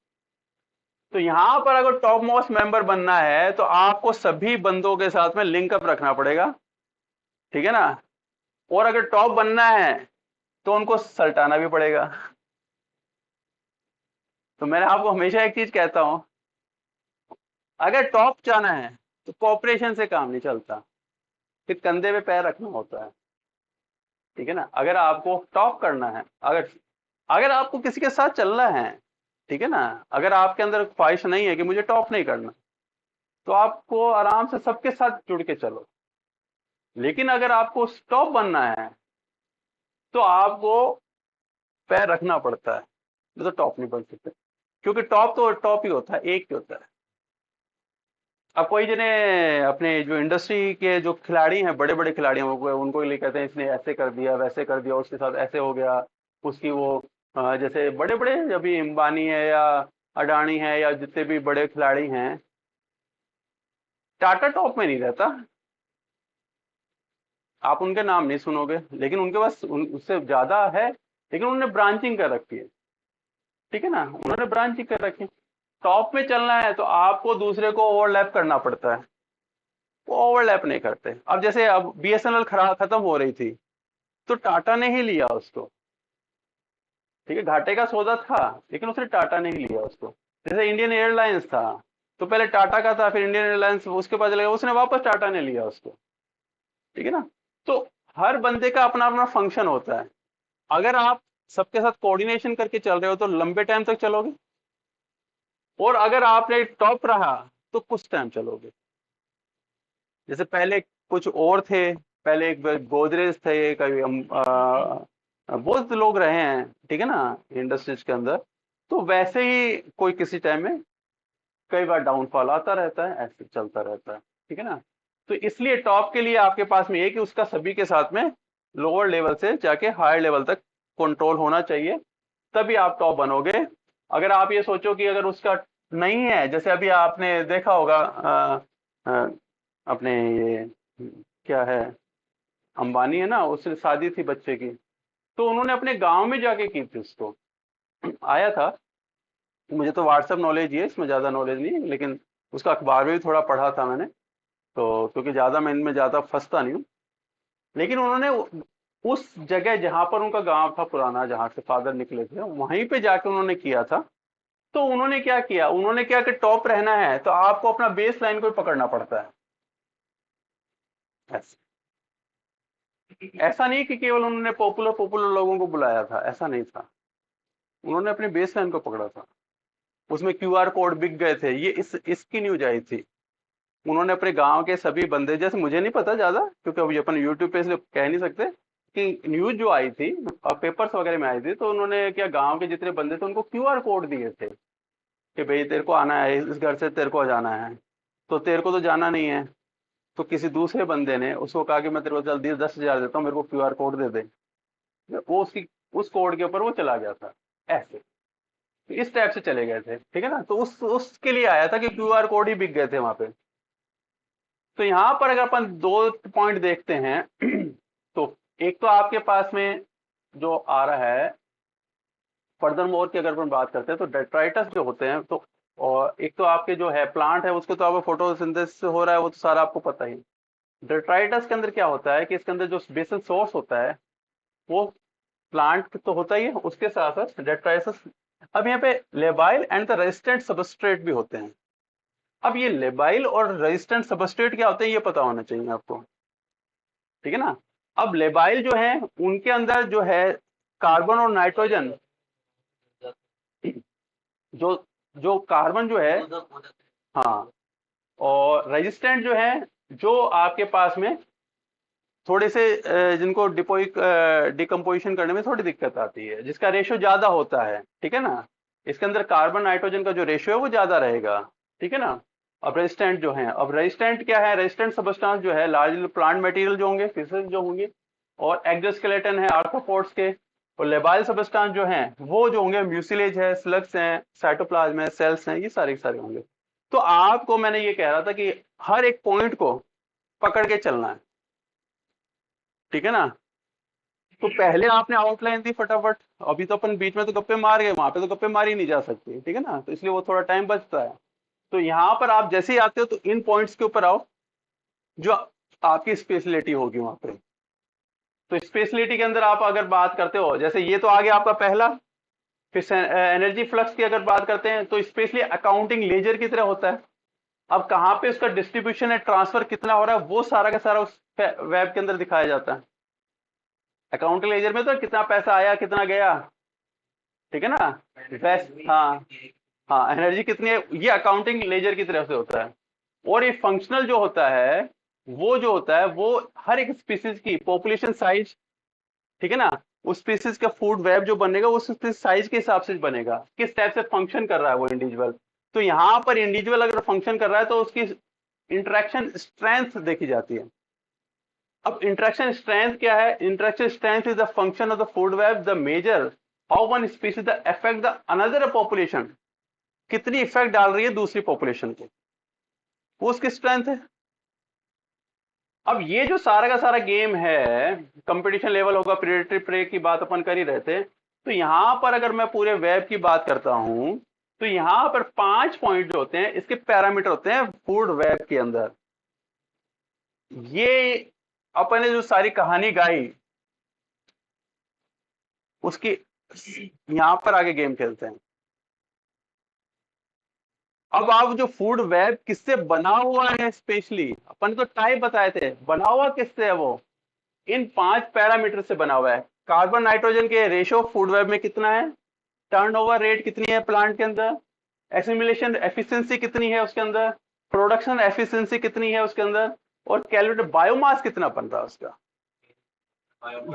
तो यहां पर अगर टॉप मोस्ट मेंबर बनना है तो आपको सभी बंदों के साथ में लिंकअप रखना पड़ेगा। ठीक है ना। और अगर टॉप बनना है तो उनको सल्टाना भी पड़ेगा। तो मैंने आपको हमेशा एक चीज कहता हूं, अगर टॉप जाना है तो कॉपरेशन से काम नहीं चलता, फिर कंधे पे पैर रखना होता है। ठीक है ना। अगर आपको टॉप करना है, अगर अगर आपको किसी के साथ चलना है, ठीक है ना, अगर आपके अंदर ख्वाहिश नहीं है कि मुझे टॉप नहीं करना, तो आपको आराम से सबके साथ जुड़ के चलो। लेकिन अगर आपको टॉप बनना है तो आपको पैर रखना पड़ता है, नहीं तो टॉप नहीं बन सकते। क्योंकि टॉप तो टॉप ही होता है, एक ही होता है। अब कोई जने अपने जो इंडस्ट्री के जो खिलाड़ी हैं, बड़े बड़े खिलाड़ी हैं, उनको लिए कहते हैं इसने ऐसे कर दिया वैसे कर दिया, उसके साथ ऐसे हो गया, उसकी वो जैसे बड़े बड़े अभी अंबानी है या अडानी है या जितने भी बड़े खिलाड़ी हैं, टाटा टॉप में नहीं रहता। आप उनके नाम नहीं सुनोगे, लेकिन उनके पास उससे ज्यादा है, लेकिन उन्होंने ब्रांचिंग कर रखी है। ठीक है ना, उन्होंने ब्रांचिंग कर रखी है। टॉप में चलना है तो आपको दूसरे को ओवरलैप करना पड़ता है, वो ओवरलैप नहीं करते। अब जैसे अब बीएसएनएल खत्म हो रही थी तो टाटा ने ही लिया उसको। ठीक है, घाटे का सौदा था लेकिन उसने टाटा ने ही लिया उसको। जैसे इंडियन एयरलाइंस था तो पहले टाटा का था, फिर इंडियन एयरलाइंस उसके बाद चला गया, उसने वापस टाटा ने लिया उसको। ठीक है ना। तो हर बंदे का अपना अपना फंक्शन होता है। अगर आप सबके साथ कोऑर्डिनेशन करके चल रहे हो तो लंबे टाइम तक चलोगे, और अगर आपने टॉप रहा तो कुछ टाइम चलोगे। जैसे पहले कुछ और थे, पहले एक गोदरेज थे, कभी हम बहुत लोग रहे हैं, ठीक है ना, इंडस्ट्रीज के अंदर। तो वैसे ही कोई किसी टाइम में कई बार डाउनफॉल आता रहता है, ऐसे चलता रहता है। ठीक है ना। तो इसलिए टॉप के लिए आपके पास में ये कि उसका सभी के साथ में लोअर लेवल से जाके हायर लेवल तक कंट्रोल होना चाहिए, तभी आप टॉप बनोगे। अगर आप ये सोचो कि अगर उसका नहीं है, जैसे अभी आपने देखा होगा अ, अपने ये क्या है, अंबानी है ना, उससे शादी थी बच्चे की, तो उन्होंने अपने गांव में जाके की थी उसको। आया था, मुझे तो व्हाट्सएप नॉलेज ही है, इसमें ज्यादा नॉलेज नहीं है, लेकिन उसका अखबार में भी थोड़ा पढ़ा था मैंने। तो क्योंकि ज्यादा मैं इनमें ज्यादा फंसता नहीं हूँ, लेकिन उन्होंने उस जगह जहां पर उनका गांव था पुराना, जहां से फादर निकले थे, वहीं पे जाके उन्होंने किया था। तो उन्होंने क्या किया, उन्होंने क्या कि टॉप रहना है तो आपको अपना बेस लाइन को ही पकड़ना पड़ता है। ऐसा ऐसा नहीं कि केवल उन्होंने पॉपुलर पॉपुलर लोगों को बुलाया था, ऐसा नहीं था। उन्होंने अपने बेस लाइन को पकड़ा था। उसमें क्यूआर कोड बिक गए थे, ये इसकी न्यूज आई थी। उन्होंने अपने गांव के सभी बंदे, जैसे मुझे नहीं पता ज्यादा क्योंकि अभी अपन यूट्यूब पे इसलिए कह नहीं सकते, कि न्यूज जो आई थी और पेपर्स वगैरह में आई थी, तो उन्होंने क्या गांव के जितने बंदे थे उनको क्यूआर कोड दिए थे कि भाई तेरे को आना है, इस घर से तेरे को जाना है। तो तेरे को तो जाना नहीं है, तो किसी दूसरे बंदे ने उसको कहा कि मैं तेरे को चल 10,000 देता हूँ, मेरे को क्यूआर कोड दे दे। वो उसकी उस कोड के ऊपर वो चला गया था। ऐसे तो इस टाइप से चले गए थे, ठीक है ना। तो उसके लिए आया था कि क्यूआर कोड ही बिक गए थे वहां पे। तो यहाँ पर अगर अपन दो पॉइंट देखते हैं तो एक तो आपके पास में जो आ रहा है, फर्दर मोर की अगर अपन बात करते हैं तो डेट्राइटस जो होते हैं, तो और एक तो आपके जो है प्लांट है उसको तो आपको फोटोसिंथेसिस हो रहा है, वो तो सारा आपको पता ही। डेट्राइटस के अंदर क्या होता है कि इसके अंदर जो बेसल सोर्स होता है वो प्लांट तो होता ही है, उसके साथ साथ डेट्राइटस। अब यहाँ पे labile and the resistant substrate भी होते हैं। अब ये लेबाइल और रेजिस्टेंट सबस्ट्रेट क्या होते हैं ये पता होना चाहिए आपको, ठीक है ना। अब लेबाइल जो है उनके अंदर जो है कार्बन और नाइट्रोजन, जो जो कार्बन जो है, हाँ, और रेजिस्टेंट जो है, जो आपके पास में थोड़े से जिनको डिकम्पोजिशन करने में थोड़ी दिक्कत आती है, जिसका रेशियो ज्यादा होता है, ठीक है ना। इसके अंदर कार्बन नाइट्रोजन का जो रेशियो है वो ज्यादा रहेगा, ठीक है ना। अब रेजिस्टेंट जो है, अब रेजिस्टेंट क्या है, रेजिस्टेंट सबस्टांस जो है लार्ज प्लांट मटेरियल जो होंगे, फिशेस जो होंगे, और एक्जोस्केलेटन है आर्थ्रोपोड्स के। और लेबाइल सबस्टांस जो हैं वो जो होंगे म्यूसिलेज है, स्लग्स हैं, साइटोप्लाज्म है, सेल्स हैं, ये सारे के सारे होंगे। तो आपको मैंने ये कह रहा था कि हर एक पॉइंट को पकड़ के चलना है, ठीक है ना। तो पहले आपने आउटलाइन दी फटाफट, अभी तो अपन बीच में तो गप्पे मार गए, वहां पे तो गप्पे मारी नहीं जा सकती, ठीक है ना, तो इसलिए वो थोड़ा टाइम बचता है। तो यहाँ पर आप जैसे ही आते हो तो इन पॉइंट्स के ऊपर आओ जो आपकी स्पेशलिटी होगी वहां पे। तो स्पेशलिटी के अंदर आप अगर बात करते हो, जैसे ये तो आ गया आपका पहला। फिर एनर्जी फ्लक्स की अगर बात करते हैं तो स्पेशली अकाउंटिंग लेजर की तरह होता है। अब कहाँ पे उसका डिस्ट्रीब्यूशन है, ट्रांसफर कितना हो रहा है, वो सारा का सारा उस वेब के अंदर दिखाया जाता है। अकाउंटिंग लेजर में तो कितना पैसा आया कितना गया, ठीक है ना। बेस्ट, हाँ, हाँ, एनर्जी कितनी है, ये अकाउंटिंग लेजर की तरफ से होता है। और ये फंक्शनल जो होता है, वो जो होता है वो हर एक स्पीसीज की पॉपुलेशन साइज, ठीक है ना, उस स्पीसीज का फूड वेब जो बनेगा उस साइज के हिसाब से बनेगा, किस टाइप से फंक्शन कर रहा है वो इंडिविजुअल। तो यहाँ पर इंडिविजुअल अगर फंक्शन कर रहा है तो उसकी इंटरेक्शन स्ट्रेंथ देखी जाती है। अब इंटरेक्शन स्ट्रेंथ क्या है, interaction strength is the function of the food web, the major how one species the affect the another population, कितनी इफेक्ट डाल रही है दूसरी पॉपुलेशन को, वो उसकी स्ट्रेंथ है। अब ये जो सारा का सारा गेम है, कंपटीशन लेवल होगा, प्रेडेटरी प्रे की बात अपन कर ही रहे थे। तो यहां पर अगर मैं पूरे वेब की बात करता हूं तो यहां पर 5 पॉइंट जो होते हैं इसके पैरामीटर होते हैं फूड वेब के अंदर। ये अपन ने जो सारी कहानी गाई उसकी, यहां पर आगे गेम खेलते हैं। अब आप जो फूड वेब किससे बना हुआ है, स्पेशली अपन तो टाइप बताए थे, बना हुआ किससे है वो, इन 5 पैरामीटर से बना हुआ है। कार्बन नाइट्रोजन के रेशियो फूड वेब में कितना है, टर्नओवर रेट कितनी है प्लांट के अंदर, एसिमिलेशन एफिशिएंसी कितनी है उसके अंदर, प्रोडक्शन एफिशिएंसी कितनी है उसके अंदर, और कैलोरी बायोमास कितना बन रहा है उसका।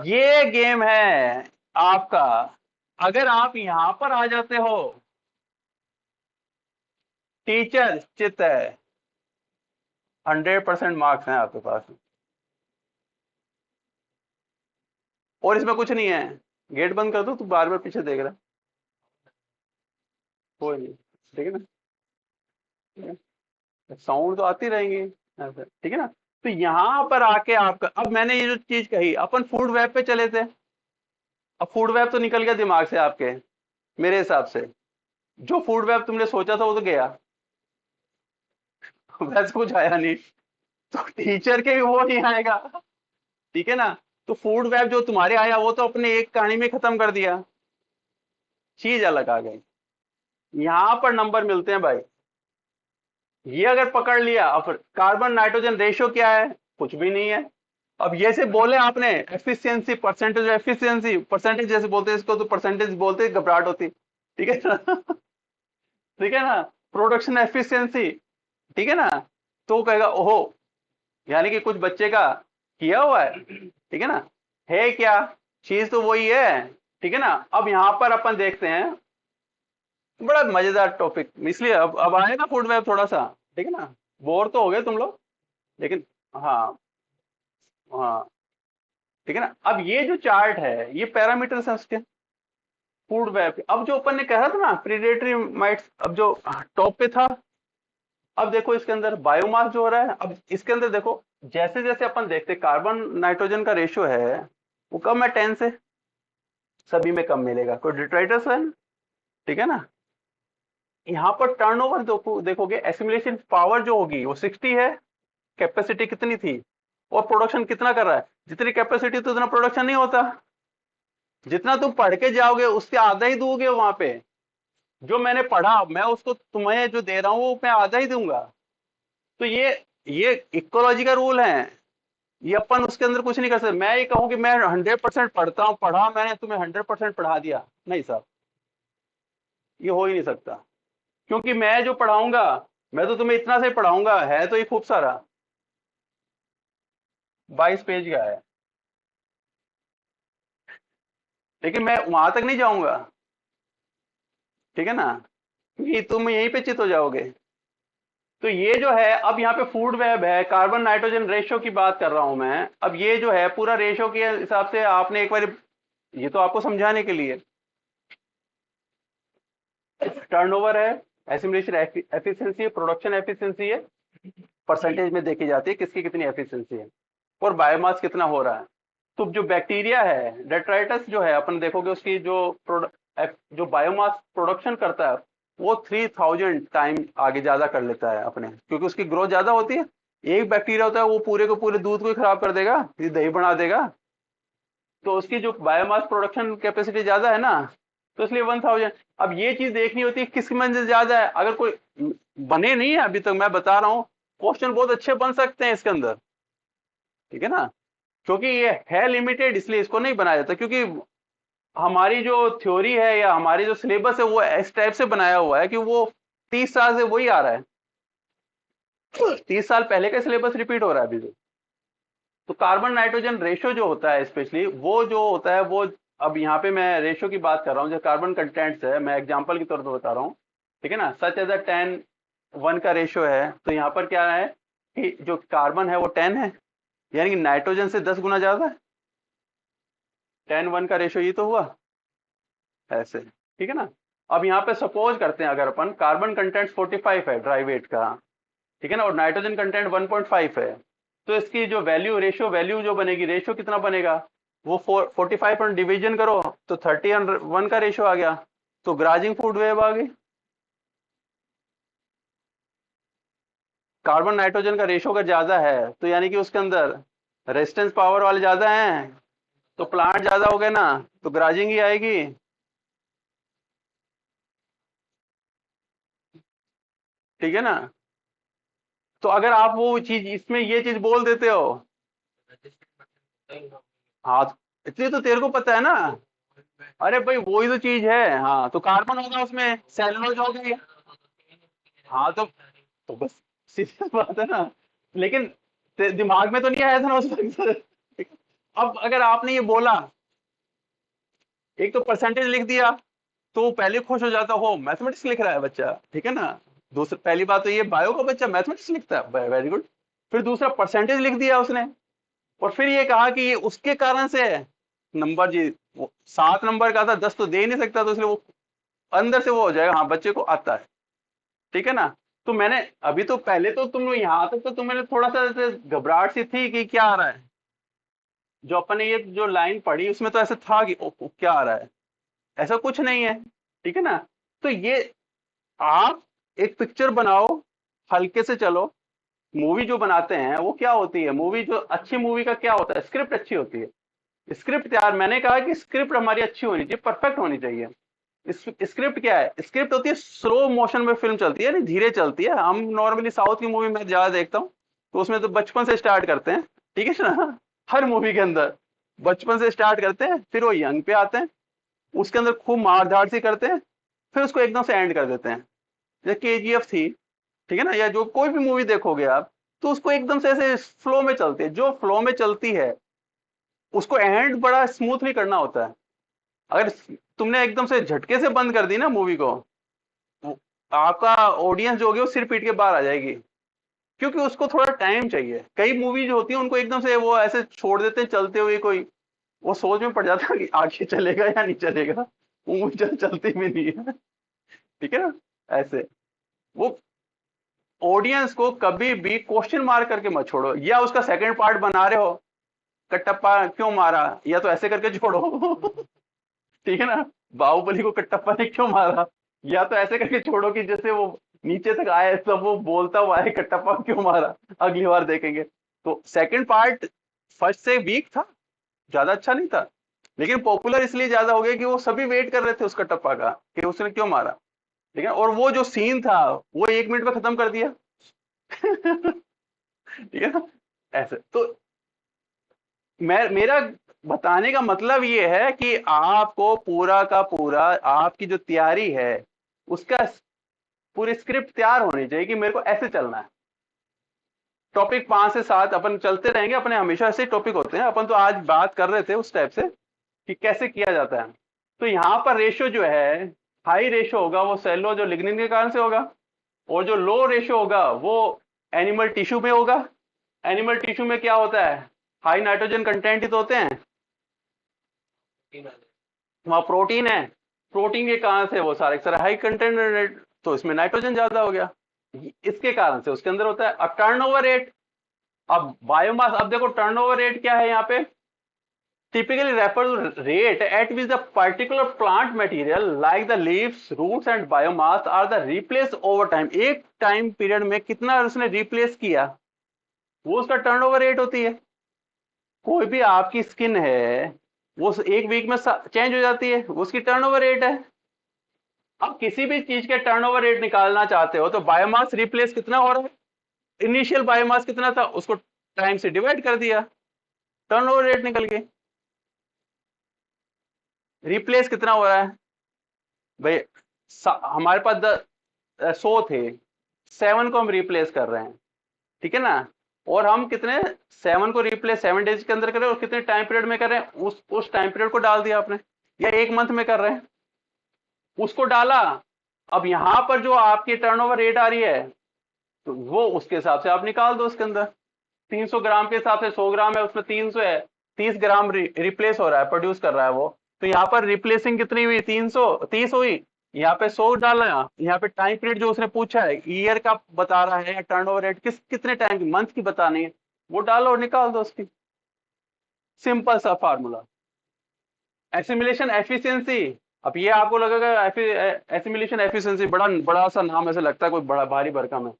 ये गेम है आपका। अगर आप यहां पर आ जाते हो, टीचर चित है, 100% मार्क्स हैं आपके पास। और इसमें कुछ नहीं है। गेट बंद कर दो, तू बार बार पीछे देख रहा है। कोई नहीं, ठीक है ना, साउंड तो आती रहेंगी ऐसे, ठीक है ना। तो यहां पर आके आपका, अब मैंने ये जो चीज कही, अपन फूड वेब पे चले थे। अब फूड वेब तो निकल गया दिमाग से आपके, मेरे हिसाब से। जो फूड वेब तुमने सोचा था वो तो गया वैसे कुछ आया नहीं, तो टीचर के भी वो नहीं आएगा, ठीक है ना। तो फूड वेब जो तुम्हारे आया वो तो अपने एक कहानी में खत्म कर दिया, चीज अलग आ गई। यहां पर नंबर मिलते हैं भाई। ये अगर पकड़ लिया, अब कार्बन नाइट्रोजन रेशियो क्या है, कुछ भी नहीं है। अब ये से बोले आपने एफिशिएंसी, परसेंटेज एफिशिएंसी, परसेंटेज जैसे बोलते हैं इसको, तो परसेंटेज बोलते घबराहट होती, ठीक है ना। ठीक है ना। प्रोडक्शन एफिशिएंसी, ठीक है ना। तो वो कहेगा ओहो, यानी कि कुछ बच्चे का किया हुआ है, ठीक है ना। है क्या, चीज तो वही है, ठीक है ना। अब यहाँ पर अपन देखते हैं, बड़ा मजेदार टॉपिक, इसलिए अब आएगा फूड वेब थोड़ा सा, ठीक है ना। बोर तो हो गए तुम लोग, लेकिन हाँ, हाँ, ठीक है ना। अब ये जो चार्ट है ये पैरामीटर्स है उसके, फूड वेब के। अब जो अपन ने कहा था ना प्रीडेटरी माइट्स, अब जो टॉप पे था, अब देखो इसके अंदर बायोमास जो हो रहा है, अब इसके अंदर देखो, जैसे जैसे अपन देखते कार्बन नाइट्रोजन का रेशियो है वो कम है 10 से, सभी में कम मिलेगा, कोई डिट्राइटस है, ठीक है ना। यहाँ पर टर्नओवर देखोगे, एसिमुलेशन पावर जो होगी वो 60 है, कैपेसिटी कितनी थी, और प्रोडक्शन कितना कर रहा है, जितनी कैपेसिटी तो उतना प्रोडक्शन नहीं होता। जितना तुम पढ़ के जाओगे उससे आधा ही दोगे वहां पे, जो मैंने पढ़ा मैं उसको तुम्हें जो दे रहा हूँ वो मैं आधा ही दूंगा। तो ये इकोलॉजी का रूल है, ये अपन उसके अंदर कुछ नहीं कर सकते। मैं ये कहूँ कि मैं 100% पढ़ता हूँ, पढ़ा मैंने तुम्हें 100% पढ़ा दिया, नहीं साहब, ये हो ही नहीं सकता। क्योंकि मैं जो पढ़ाऊंगा, मैं तो तुम्हें इतना से पढ़ाऊंगा, है तो ये खूब सारा, 22 पेज का है, लेकिन मैं वहां तक नहीं जाऊंगा, ठीक है ना, क्योंकि तुम यहीं पे चित हो जाओगे। तो ये जो है, अब यहाँ पे फूड वेब है, कार्बन नाइट्रोजन रेशियो की बात कर रहा हूं मैं। अब ये जो है पूरा रेशियो के हिसाब से आपने एक बार, ये तो आपको समझाने के लिए, टर्नओवर है, एसिमुलेशन एफिशिएंसी है, प्रोडक्शन एफिशिएंसी है, परसेंटेज में देखी जाती है किसकी कितनी एफिशिएंसी है, और बायोमास कितना हो रहा है। तो जो बैक्टीरिया है डेट्राइटस जो है, अपन देखोगे उसकी जो जो बायोमास प्रोडक्शन करता है वो 3000 टाइम आगे ज्यादा कर लेता है अपने, क्योंकि उसकी ग्रोथ ज्यादा होती है। एक बैक्टीरिया होता है वो पूरे को पूरे दूध को ही खराब कर देगा, ये दही बना देगा। तो उसकी जो बायोमास प्रोडक्शन कैपेसिटी ज्यादा है ना, तो इसलिए 1000। अब ये चीज देखनी होती है किसकी मंजिल ज्यादा है। अगर कोई बने नहीं है अभी तक, मैं बता रहा हूँ, क्वेश्चन बहुत अच्छे बन सकते हैं इसके अंदर, ठीक है ना। क्योंकि ये है लिमिटेड, इसलिए इसको नहीं बनाया जाता, क्योंकि हमारी जो थ्योरी है या हमारी जो सिलेबस है वो इस टाइप से बनाया हुआ है कि वो 30 साल से वही आ रहा है, 30 साल पहले का सिलेबस रिपीट हो रहा है अभी भी। तो कार्बन नाइट्रोजन रेशियो जो होता है स्पेशली वो जो होता है वो, अब यहाँ पे मैं रेशियो की बात कर रहा हूँ, जो कार्बन कंटेंट्स है मैं एग्जांपल के तौर पर बता रहा हूँ, ठीक है ना। सच एज अ 10:1 का रेशियो है, तो यहाँ पर क्या है कि जो कार्बन है वो 10 है, यानी कि नाइट्रोजन से 10 गुना ज्यादा है। 10:1 का रेशियो ये तो हुआ ऐसे, ठीक है ना। अब यहाँ पे सपोज करते हैं अगर अपन कार्बन कंटेंट 45 है ड्राई वेट का, ठीक है ना, और नाइट्रोजन कंटेंट 1.5 है, तो इसकी जो वैल्यू, रेशियो वैल्यू जो बनेगी, रेशियो कितना बनेगा, वो 45 पर डिवीजन करो तो 30:1 का रेशियो आ गया, तो ग्राजिंग फूड वेव आ गई। कार्बन नाइट्रोजन का रेशियो अगर ज्यादा है तो यानी कि उसके अंदर रेजिस्टेंस पावर वाले ज्यादा हैं, तो प्लांट ज्यादा हो गए ना, तो ग्राजिंग ही आएगी, ठीक है ना। तो अगर आप वो चीज इसमें ये चीज बोल देते हो, हाँ, इसलिए तो तेरे को पता है ना। अरे भाई वही तो चीज है, हाँ, तो कार्बन होगा उसमें, सेलुलोज हो गई, हाँ, तो बस सीधी बात है ना। लेकिन दिमाग में तो नहीं आया था ना उस वक्त। अब अगर आपने ये बोला, एक तो परसेंटेज लिख दिया, तो वो पहले खुश हो जाता हो मैथमेटिक्स लिख रहा है बच्चा, ठीक है ना। दूसरी पहली बात तो ये, बायो का बच्चा मैथमेटिक्स लिखता है, वेरी गुड। फिर दूसरा परसेंटेज लिख दिया उसने, और फिर ये कहा कि ये उसके कारण से है। नंबर जी, वो 7 नंबर का था, 10 तो दे ही नहीं सकता, तो इसलिए वो अंदर से वो हो जाएगा, हाँ बच्चे को आता है, ठीक है ना। तो मैंने अभी तो पहले तो तुम यहाँ तक तो तुम्हें थोड़ा सा ऐसे घबराहट सी थी कि क्या आ रहा है, जो अपन ने ये जो लाइन पढ़ी उसमें तो ऐसे था कि ओ, क्या आ रहा है, ऐसा कुछ नहीं है, ठीक है ना। तो ये आप एक पिक्चर बनाओ, हल्के से चलो, मूवी जो बनाते हैं वो क्या होती है, मूवी जो अच्छी मूवी का क्या होता है, स्क्रिप्ट अच्छी होती है। स्क्रिप्ट यार, मैंने कहा कि स्क्रिप्ट हमारी अच्छी होनी चाहिए, परफेक्ट होनी चाहिए। स्क्रिप्ट क्या है, स्क्रिप्ट होती है स्लो मोशन में फिल्म चलती है, नहीं धीरे चलती है। हम नॉर्मली साउथ की मूवी में ज्यादा देखता हूँ, तो उसमें तो बचपन से स्टार्ट करते हैं, ठीक है ना। हर मूवी के अंदर बचपन से स्टार्ट करते हैं, फिर वो यंग पे आते हैं, उसके अंदर खूब मार धाड़ सी करते हैं, फिर उसको एकदम से एंड कर देते हैं। जैसे केजीएफ थी, ठीक है ना, या जो कोई भी मूवी देखोगे आप, तो उसको एकदम से ऐसे फ्लो में चलती है, जो फ्लो में चलती है उसको एंड बड़ा स्मूथली करना होता है। अगर तुमने एकदम से झटके से बंद कर दी ना मूवी को, वो- आपका ऑडियंस जो होगी वो सिर पीट के बाहर आ जाएगी, क्योंकि उसको थोड़ा टाइम चाहिए। कई मूवी जो होती है उनको एकदम से वो ऐसे छोड़ देते हैं चलते हुए, कोई वो सोच में पड़ जाता है कि आगे चलेगा या नहीं चलेगा, वो मूवी चलती भी नहीं है, ठीक है ना। ऐसे वो ऑडियंस को कभी भी क्वेश्चन मार्क करके मत छोड़ो, या उसका सेकंड पार्ट बना रहे हो, कटप्पा क्यों मारा, या तो ऐसे करके छोड़ो ठीक है ना, बाहुबली को कटप्पा ने क्यों मारा, या तो ऐसे करके छोड़ो कि जैसे वो नीचे तक आए तब वो बोलता हुआ है कटप्पा क्यों मारा, अगली बार देखेंगे। तो सेकंड पार्ट फर्स्ट से वीक था, ज्यादा अच्छा नहीं था, लेकिन पॉपुलर इसलिए ज्यादा हो गया कि वो सभी वेट कर रहे थे उस कटप्पा का कि उसने क्यों मारा, ठीक है। और वो जो सीन था वो 1 मिनट में खत्म कर दिया ठीक है ना। ऐसे तो मैं मेरा बताने का मतलब ये है कि आपको पूरा का पूरा आपकी जो तैयारी है उसका पूरी स्क्रिप्ट तैयार होनी चाहिए कि मेरे को ऐसे चलना है। टॉपिक 5 से 7 अपन चलते रहेंगे, अपने हमेशा ऐसे टॉपिक होते हैं, अपन तो आज बात कर रहे थे उस टाइप से कि कैसे किया जाता है। तो यहाँ पर रेशो जो है, हाई रेशो होगा वो सेलो जो लिग्निन के कारण से होगा, और जो लो रेशो होगा वो एनिमल टिश्यू में होगा। एनिमल टिश्यू में क्या होता है, हाई नाइट्रोजन कंटेंट ही तो होते हैं, वहाँ प्रोटीन है, प्रोटीन के कारण से वो सारे सारे हाई कंटेंट, तो इसमें नाइट्रोजन ज्यादा हो गया, इसके कारण से उसके अंदर होता है। अब टर्नओवर रेट, अब बायोमास, अब देखो टर्नओवर रेट क्या है यहाँ पे, typically refer to rate at which the particular plant material like the leaves, roots and biomass are the replaced over time। एक टाइम पीरियड में कितना उसने रिप्लेस किया, वो उसका टर्नओवर रेट होती है। कोई भी आपकी स्किन है वो एक वीक में चेंज हो जाती है, वो उसकी टर्नओवर रेट है। अब किसी भी चीज के टर्नओवर रेट निकालना चाहते हो तो बायोमास रिप्लेस कितना हो रहा है, इनिशियल बायोमास कितना था उसको टाइम से डिवाइड कर दिया, टर्नओवर रेट निकल के। रिप्लेस कितना हो रहा है भाई, हमारे पास 100 थे, 7 को हम रिप्लेस कर रहे हैं, ठीक है ना। और हम कितने, 7 को रिप्लेस 7 डेज के अंदर कर रहे हैं, और कितने टाइम पीरियड में कर रहे हैं, उस टाइम पीरियड को डाल दिया आपने, या 1 मंथ में कर रहे हैं उसको डाला। अब यहां पर जो आपकी टर्नओवर रेट आ रही है, तो वो उसके हिसाब से आप निकाल दो उसके अंदर। 300 ग्राम के हिसाब से 100 ग्राम है, उसमें 300 है, 30 ग्राम रिप्लेस हो रहा है, प्रोड्यूस कर रहा है वो। तो यहाँ पर रिप्लेसिंग कितनी हुई, 330 हुई, यहाँ पे 100 डाला, यहाँ पे टाइम पीरियड जो उसने पूछा है ईयर का बता रहा है, टर्नओवर रेट कितने टाइम की, मंथ की बतानी है, वो डालो और निकाल दो उसकी। सिंपल सा फार्मूला। एसिमिलेशन एफिशिएंसी, अब ये आपको लगेगा एसिमिलेशन एफिशिएंसी बड़ा बड़ा सा नाम ऐसे लगता है, कोई बड़ा भारी भरकम है।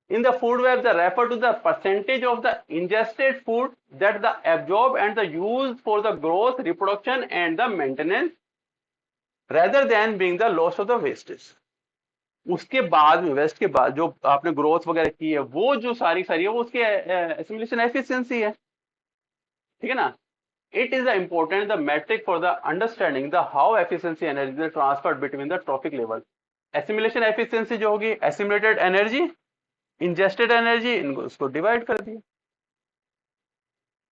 In the food web, they refer to the percentage of the ingested food that the absorb and the use for the growth, reproduction and the maintenance rather than being the loss of the wastage। उसके बाद में waste के बाद जो आपने growth वगैरह की है वो जो सारी सारी है वो उसकी एसिमिलेशन एफिशिएंसी है, ठीक है ना। It is the important the metric for the understanding the how efficiency energy is transferred between the trophic level. Assimilation efficiency जो होगी, एसिमिलेटेड एनर्जी, इंजेस्टेड एनर्जी, इनको उसको डिवाइड कर दिया।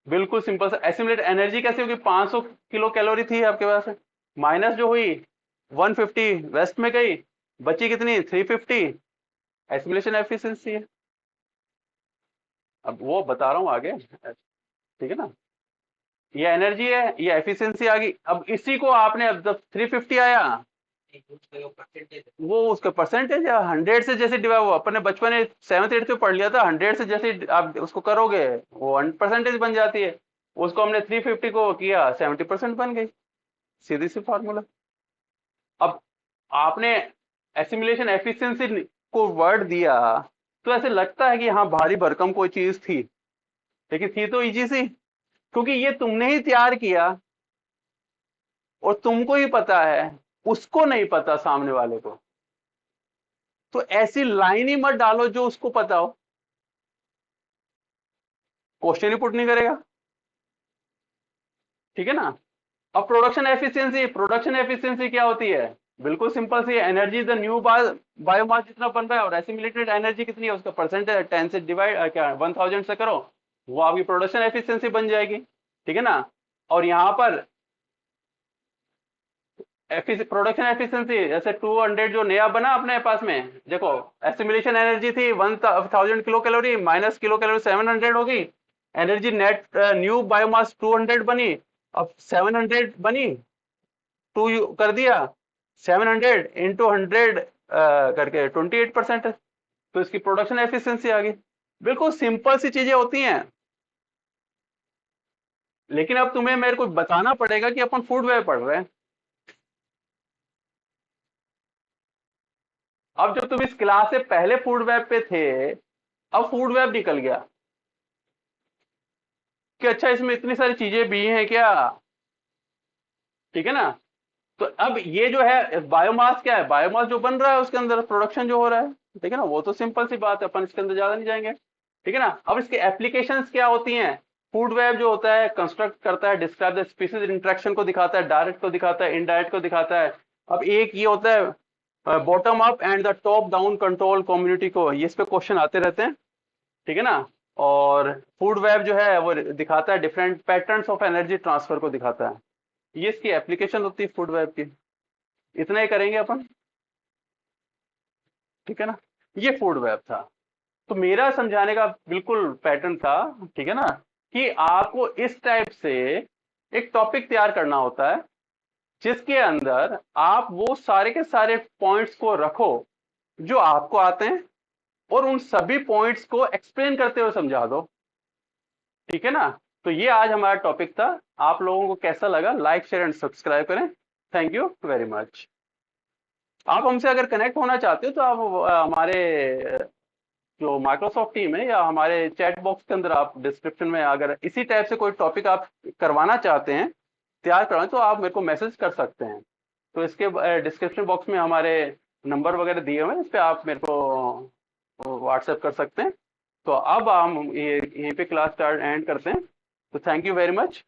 बिल्कुल सिंपल सा। एसिमुलेट एनर्जी कैसे होगी, 500 किलो कैलोरी थी आपके पास, माइनस जो हुई 150 वेस्ट में गई, बची कितनी 350, एसिमुलेशन एफिशिएंसी है। अब वो बता रहा हूं आगे, ठीक है ना। ये एनर्जी है, ये एफिशिएंसी आ गई। अब इसी को आपने, अब जब 350 आया, वो उसका परसेंटेज है 100 से, जैसे डिवाइड, वो अपने बचपन में 7th 8th में पढ़ लिया था, 100 से जैसे आप उसको करोगे वो 1% बन जाती है। उसको हमने 350 को किया, 70% बन गई, सीधी सी फॉर्मूला। अब आपने एसिमिलेशन एफिशिएंसी को वर्ड दिया, तो ऐसे लगता है कि हाँ भारी भरकम कोई चीज थी, लेकिन थी तो इजी सी, क्योंकि ये तुमने ही तैयार किया और तुमको ही पता है, उसको नहीं पता सामने वाले को। तो ऐसी लाइन ही मत डालो जो उसको पता हो, क्वेश्चन ही पुट नहीं करेगा। ठीक है ना। अब प्रोडक्शन एफिशिएंसी क्या होती है? बिल्कुल सिंपल सी, एनर्जी द न्यू बायोमास जितना बन रहा है और एसिमिलेटेड एनर्जी कितनी है उसका परसेंटेज 10 से डिवाइड क्या 1000 से करो, वो आपकी प्रोडक्शन एफिशिएंसी बन जाएगी। ठीक है ना। और यहाँ पर प्रोडक्शन एफिशिएंसी जैसे 200 जो नया बना अपने पास में, देखो एसिमिलेशन एनर्जी थी 1000 kilo calorie, minus kilo calorie 700 होगी। एनर्जी नेट न्यू बायोमास 200 बनी, अब 700 बनी, टू कर दिया, 700 इंटू 100 करके 28%, तो इसकी प्रोडक्शन एफिशिएंसी आ गई। बिल्कुल सिंपल सी चीजें होती हैं, लेकिन अब तुम्हें मेरे को बताना पड़ेगा कि अपन फूड वेब पढ़ रहे हैं। अब जब तुम इस क्लास से पहले फूड वेब पे थे, अब फूड वेब निकल गया कि अच्छा इसमें इतनी सारी चीजें भी हैं क्या। ठीक है ना। तो अब ये जो है बायोमास, क्या है बायोमास जो बन रहा है उसके अंदर प्रोडक्शन जो हो रहा है। ठीक है ना, वो तो सिंपल सी बात है, अपन इसके अंदर ज्यादा नहीं जाएंगे। ठीक है ना। अब इसके एप्लीकेशंस क्या होती हैं? फूड वेब जो होता है कंस्ट्रक्ट करता है, डिस्क्राइब द स्पीसीज इंटरेक्शन को दिखाता है, डायरेक्ट को दिखाता है, इनडायरेक्ट को दिखाता है। अब एक ये होता है bottom up and the top down control community को, ये इस पे क्वेश्चन आते रहते हैं। ठीक है ना। और फूड वेब जो है वो दिखाता है different patterns of energy transfer को दिखाता है। ये इसकी एप्लीकेशन होती है फूड वेब की। इतना ही करेंगे अपन। ठीक है ना। ये फूड वेब था। तो मेरा समझाने का बिल्कुल पैटर्न था, ठीक है ना, कि आपको इस टाइप से एक टॉपिक तैयार करना होता है जिसके अंदर आप वो सारे के सारे पॉइंट्स को रखो जो आपको आते हैं, और उन सभी पॉइंट्स को एक्सप्लेन करते हुए समझा दो। ठीक है ना। तो ये आज हमारा टॉपिक था। आप लोगों को कैसा लगा? लाइक शेयर एंड सब्सक्राइब करें। Thank you very much. आप हमसे अगर कनेक्ट होना चाहते हो तो आप हमारे जो माइक्रोसॉफ्ट टीम है या हमारे चैट बॉक्स के अंदर, आप डिस्क्रिप्शन में अगर इसी टाइप से कोई टॉपिक आप करवाना चाहते हैं, तैयार करवाएं, तो आप मेरे को मैसेज कर सकते हैं। तो इसके डिस्क्रिप्शन बॉक्स में हमारे नंबर वगैरह दिए हुए हैं, इस पर आप मेरे को व्हाट्सएप कर सकते हैं। तो अब हम यहीं पे क्लास स्टार्ट एंड करते हैं। तो थैंक यू वेरी मच।